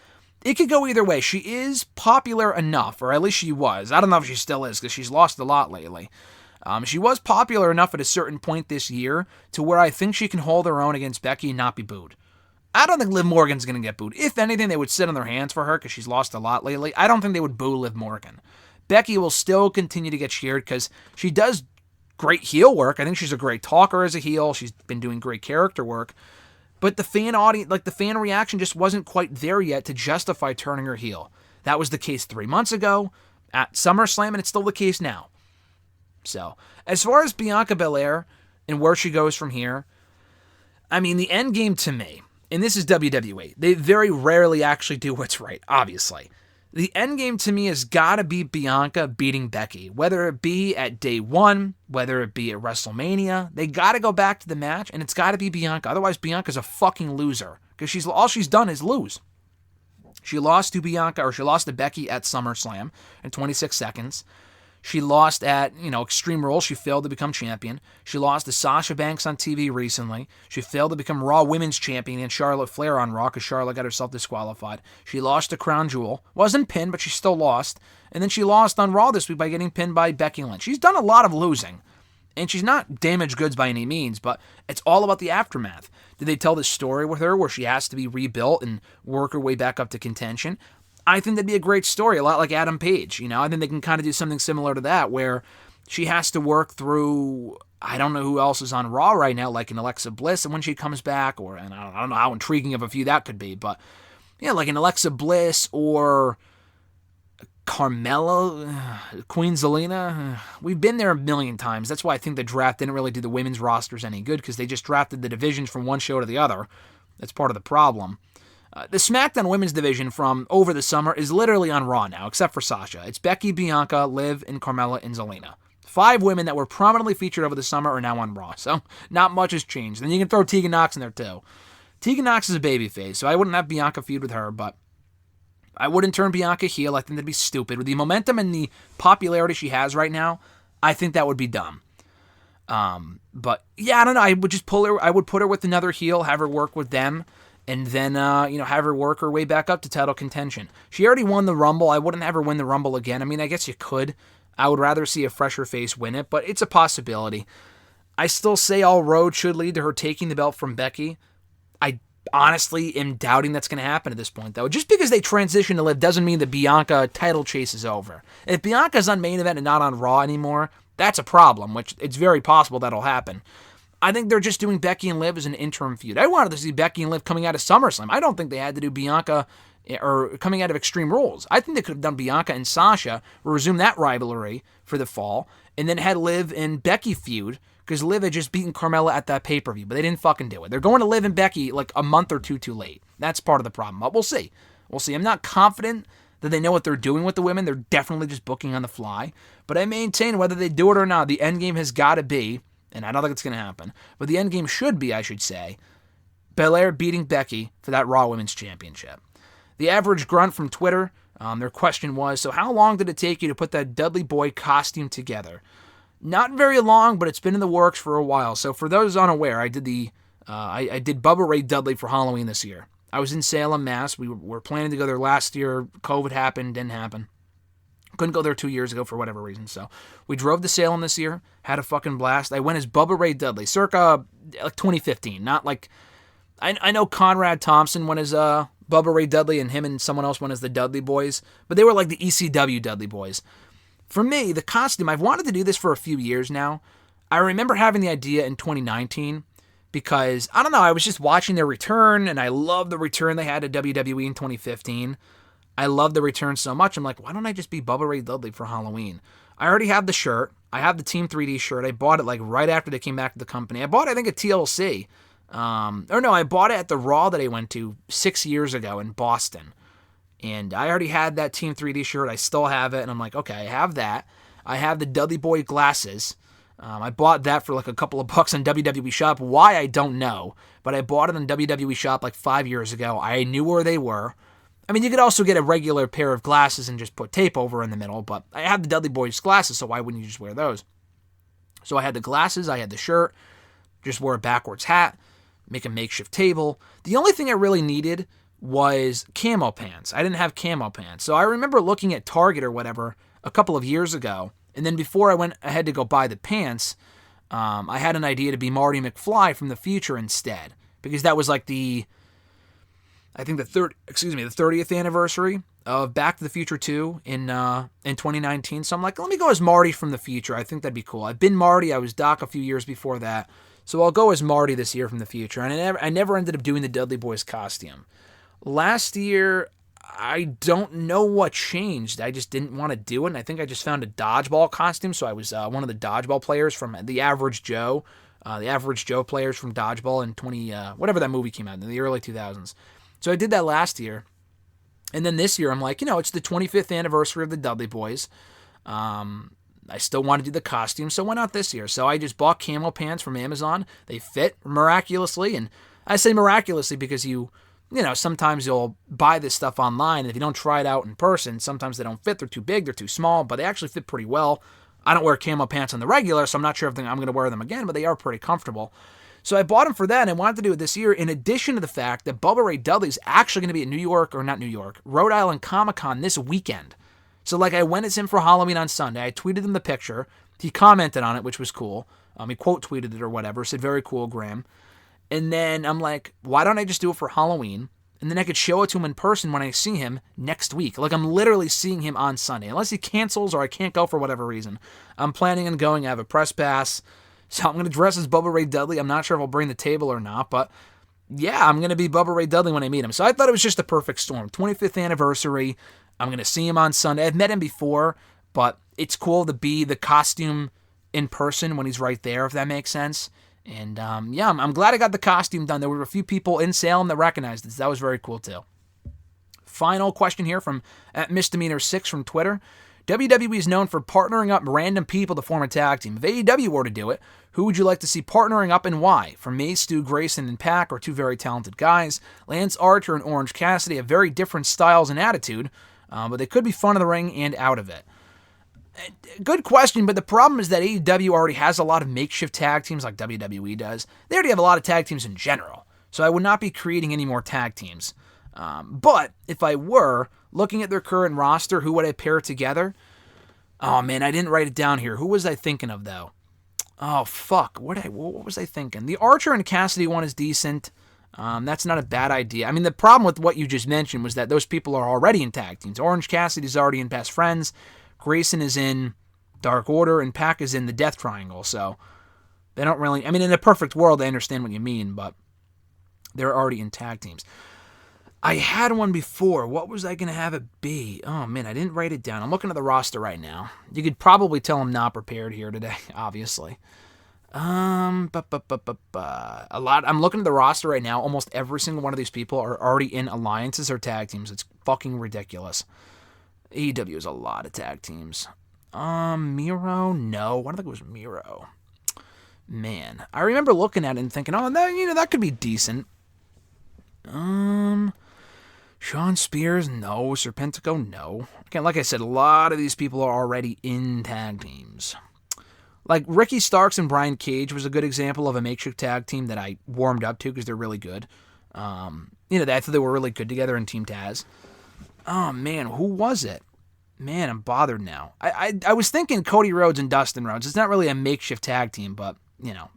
it could go either way. She is popular enough, or at least she was. I don't know if she still is, because she's lost a lot lately. She was popular enough at a certain point this year to where I think she can hold her own against Becky and not be booed. I don't think Liv Morgan's going to get booed. If anything, they would sit on their hands for her because she's lost a lot lately. I don't think they would boo Liv Morgan. Becky will still continue to get cheered because she does great heel work. I think she's a great talker as a heel. She's been doing great character work. But the fan audience, like the fan reaction just wasn't quite there yet to justify turning her heel. That was the case 3 months ago at SummerSlam, and it's still the case now. So, as far as Bianca Belair and where she goes from here, I mean, the end game to me, and this is WWE, they very rarely actually do what's right, obviously. The end game to me has got to be Bianca beating Becky, whether it be at day one, whether it be at WrestleMania. They got to go back to the match, and it's got to be Bianca. Otherwise, Bianca's a fucking loser because all she's done is lose. She lost to Becky at SummerSlam in 26 seconds. She lost at, Extreme Rules. She failed to become champion. She lost to Sasha Banks on TV recently. She failed to become Raw Women's Champion and Charlotte Flair on Raw because Charlotte got herself disqualified. She lost to Crown Jewel. Wasn't pinned, but she still lost. And then she lost on Raw this week by getting pinned by Becky Lynch. She's done a lot of losing. And she's not damaged goods by any means, but it's all about the aftermath. Did they tell this story with her where she has to be rebuilt and work her way back up to contention? I think that'd be a great story, a lot like Adam Page. I think they can kind of do something similar to that, where she has to work through, I don't know who else is on Raw right now, like an Alexa Bliss, and when she comes back, and I don't know how intriguing of a few that could be, but yeah, like an Alexa Bliss or Carmella, Queen Zelina. We've been there a million times. That's why I think the draft didn't really do the women's rosters any good, because they just drafted the divisions from one show to the other. That's part of the problem. The SmackDown Women's Division from over the summer is literally on Raw now, except for Sasha. It's Becky, Bianca, Liv, and Carmella and Zelina. 5 women that were prominently featured over the summer are now on Raw, so not much has changed. Then you can throw Tegan Nox in there too. Tegan Nox is a babyface, so I wouldn't have Bianca feud with her, but I wouldn't turn Bianca heel. I think that'd be stupid. With the momentum and the popularity she has right now, I think that would be dumb. But yeah, I don't know. I would just pull her. I would put her with another heel, have her work with them. and then, have her work her way back up to title contention. She already won the Rumble. I wouldn't have her win the Rumble again. I mean, I guess you could. I would rather see a fresher face win it, but it's a possibility. I still say all roads should lead to her taking the belt from Becky. I honestly am doubting that's going to happen at this point, though. Just because they transition to Liv doesn't mean the Bianca title chase is over. If Bianca's on main event and not on Raw anymore, that's a problem, which it's very possible that'll happen. I think they're just doing Becky and Liv as an interim feud. I wanted to see Becky and Liv coming out of SummerSlam. I don't think they had to do Bianca or coming out of Extreme Rules. I think they could have done Bianca and Sasha, resume that rivalry for the fall, and then had Liv and Becky feud, because Liv had just beaten Carmella at that pay-per-view, but they didn't fucking do it. They're going to Liv and Becky like a month or two too late. That's part of the problem, but we'll see. We'll see. I'm not confident that they know what they're doing with the women. They're definitely just booking on the fly, but I maintain whether they do it or not, the end game has got to be, and I don't think it's going to happen, but the end game should be, I should say, Belair beating Becky for that Raw Women's Championship. The Average Grunt from Twitter, their question was, so how long did it take you to put that Dudley Boy costume together? Not very long, but it's been in the works for a while. So for those unaware, I did I did Bubba Ray Dudley for Halloween this year. I was in Salem, Mass. We were planning to go there last year. COVID happened, didn't happen. Couldn't go there 2 years ago for whatever reason. So we drove to Salem this year, had a fucking blast. I went as Bubba Ray Dudley, circa like 2015. Not like, I know Conrad Thompson went as Bubba Ray Dudley, and him and someone else went as the Dudley Boys, but they were like the ECW Dudley Boys. For me, the costume, I've wanted to do this for a few years now. I remember having the idea in 2019 because, I don't know, I was just watching their return, and I love the return they had to WWE in 2015. I love the return so much. I'm like, why don't I just be Bubba Ray Dudley for Halloween? I already have the shirt. I have the Team 3D shirt. I bought it like right after they came back to the company. I bought it, I think, at TLC. I bought it at the Raw that I went to 6 years ago in Boston. And I already had that Team 3D shirt. I still have it. And I'm like, okay, I have that. I have the Dudley Boy glasses. I bought that for like a couple of bucks on WWE Shop. Why, I don't know. But I bought it on WWE Shop like 5 years ago. I knew where they were. I mean, you could also get a regular pair of glasses and just put tape over in the middle. But I have the Dudley Boys glasses, so why wouldn't you just wear those? So I had the glasses. I had the shirt. Just wore a backwards hat. Make a makeshift table. The only thing I really needed was camo pants. I didn't have camo pants. So I remember looking at Target or whatever a couple of years ago, and then before I went ahead to go buy the pants, I had an idea to be Marty McFly from the future instead, because that was like the 30th anniversary of Back to the Future 2 in 2019. So I'm like, let me go as Marty from the future. I think that'd be cool. I've been Marty. I was Doc a few years before that. So I'll go as Marty this year from the future. And I never ended up doing the Dudley Boys costume. Last year, I don't know what changed. I just didn't want to do it, and I think I just found a dodgeball costume, so I was one of the dodgeball players from the Average Joe players from Dodgeball in whatever that movie came out in the early 2000s. So I did that last year, and then this year I'm like, it's the 25th anniversary of the Dudley Boys. I still want to do the costume, so why not this year? So I just bought camo pants from Amazon. They fit miraculously, and I say miraculously because sometimes you'll buy this stuff online, and if you don't try it out in person, sometimes they don't fit. They're too big, they're too small, but they actually fit pretty well. I don't wear camo pants on the regular, so I'm not sure if I'm going to wear them again, but they are pretty comfortable. So I bought them for that, and I wanted to do it this year, in addition to the fact that Bubba Ray Dudley is actually going to be at Rhode Island Comic-Con this weekend. So I went as him for Halloween on Sunday. I tweeted him the picture. He commented on it, which was cool. He quote tweeted it or whatever, said, very cool, Graham. And then I'm like, why don't I just do it for Halloween? And then I could show it to him in person when I see him next week. I'm literally seeing him on Sunday. Unless he cancels or I can't go for whatever reason. I'm planning on going. I have a press pass. So I'm going to dress as Bubba Ray Dudley. I'm not sure if I'll bring the table or not. But yeah, I'm going to be Bubba Ray Dudley when I meet him. So I thought it was just a perfect storm. 25th anniversary. I'm going to see him on Sunday. I've met him before. But it's cool to be the costume in person when he's right there, if that makes sense. And I'm glad I got the costume done. There were a few people in Salem that recognized it. So that was very cool too. Final question here from @misdemeanor6 from Twitter. WWE is known for partnering up random people to form a tag team. If AEW were to do it, who would you like to see partnering up and why? For me, Stu Grayson and Pac are two very talented guys. Lance Archer and Orange Cassidy have very different styles and attitude, but they could be fun in the ring and out of it. Good question, but the problem is that AEW already has a lot of makeshift tag teams like WWE does. They already have a lot of tag teams in general. So I would not be creating any more tag teams. But if I were looking at their current roster, who would I pair together? Oh man, I didn't write it down here. Who was I thinking of though? Oh fuck, what was I thinking? The Archer and Cassidy one is decent. That's not a bad idea. I mean, the problem with what you just mentioned was that those people are already in tag teams. Orange Cassidy's already in Best Friends. Grayson is in Dark Order, and Pac is in the Death Triangle. So they don't really. I mean, in a perfect world, I understand what you mean, but they're already in tag teams. I had one before. What was I going to have it be? Oh, man, I didn't write it down. I'm looking at the roster right now. You could probably tell I'm not prepared here today, obviously. I'm looking at the roster right now. Almost every single one of these people are already in alliances or tag teams. It's fucking ridiculous. AEW is a lot of tag teams. Miro? No, I don't think it was Miro. Man, I remember looking at it and thinking, oh, that could be decent. Sean Spears, no. Serpentico, no. Again, like I said, a lot of these people are already in tag teams. Like Ricky Starks and Brian Cage was a good example of a makeshift tag team that I warmed up to because they're really good. I thought they were really good together in Team Taz. Oh, man, who was it? Man, I'm bothered now. I was thinking Cody Rhodes and Dustin Rhodes. It's not really a makeshift tag team, but,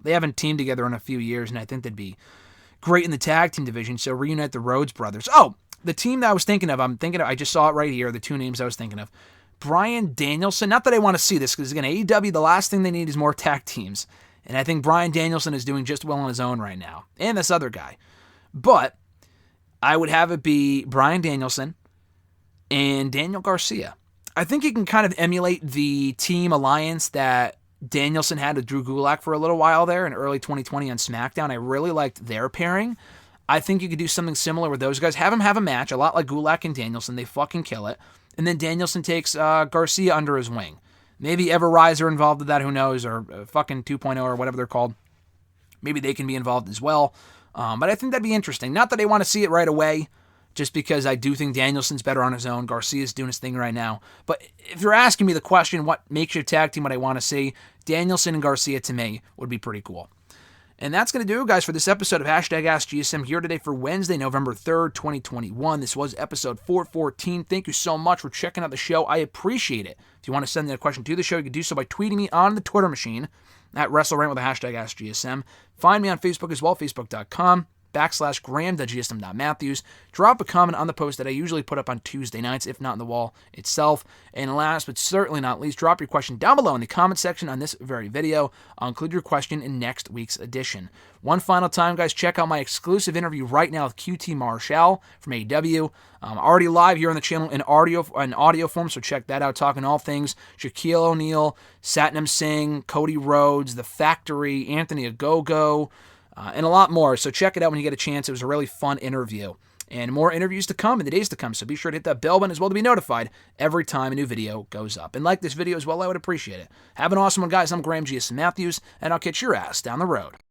they haven't teamed together in a few years, and I think they'd be great in the tag team division, so reunite the Rhodes brothers. Oh, the team that I was thinking of, I just saw it right here, the two names I was thinking of. Bryan Danielson, not that I want to see this, because again, AEW, the last thing they need is more tag teams. And I think Bryan Danielson is doing just well on his own right now. And this other guy. But I would have it be Bryan Danielson and Daniel Garcia. I think he can kind of emulate the team alliance that Danielson had with Drew Gulak for a little while there in early 2020 on SmackDown. I really liked their pairing. I think you could do something similar with those guys. Have them have a match, a lot like Gulak and Danielson. They fucking kill it. And then Danielson takes Garcia under his wing. Maybe Ever Rise are involved with that, who knows, or fucking 2.0 or whatever they're called. Maybe they can be involved as well. But I think that'd be interesting. Not that I want to see it right away, just because I do think Danielson's better on his own. Garcia's doing his thing right now. But if you're asking me the question, what makes your tag team what I want to see, Danielson and Garcia to me would be pretty cool. And that's going to do it, guys, for this episode of #AskGSM here today for Wednesday, November 3rd, 2021. This was episode 414. Thank you so much for checking out the show. I appreciate it. If you want to send in a question to the show, you can do so by tweeting me on the Twitter machine at WrestleRant with the #AskGSM. Find me on Facebook as well, facebook.com/Graham.gsm.Matthews. Drop a comment on the post that I usually put up on Tuesday nights, if not in the wall itself. And last but certainly not least, drop your question down below in the comment section on this very video. I'll include your question in next week's edition. One final time, guys, check out my exclusive interview right now with QT Marshall from AEW. Already live here on the channel in audio form, so check that out. Talking all things Shaquille O'Neal, Satnam Singh, Cody Rhodes, The Factory, Anthony Ogogo, and a lot more. So check it out when you get a chance. It was a really fun interview. And more interviews to come in the days to come. So be sure to hit that bell button as well to be notified every time a new video goes up. And like this video as well, I would appreciate it. Have an awesome one, guys. I'm Graham GSM Matthews, and I'll catch your ass down the road.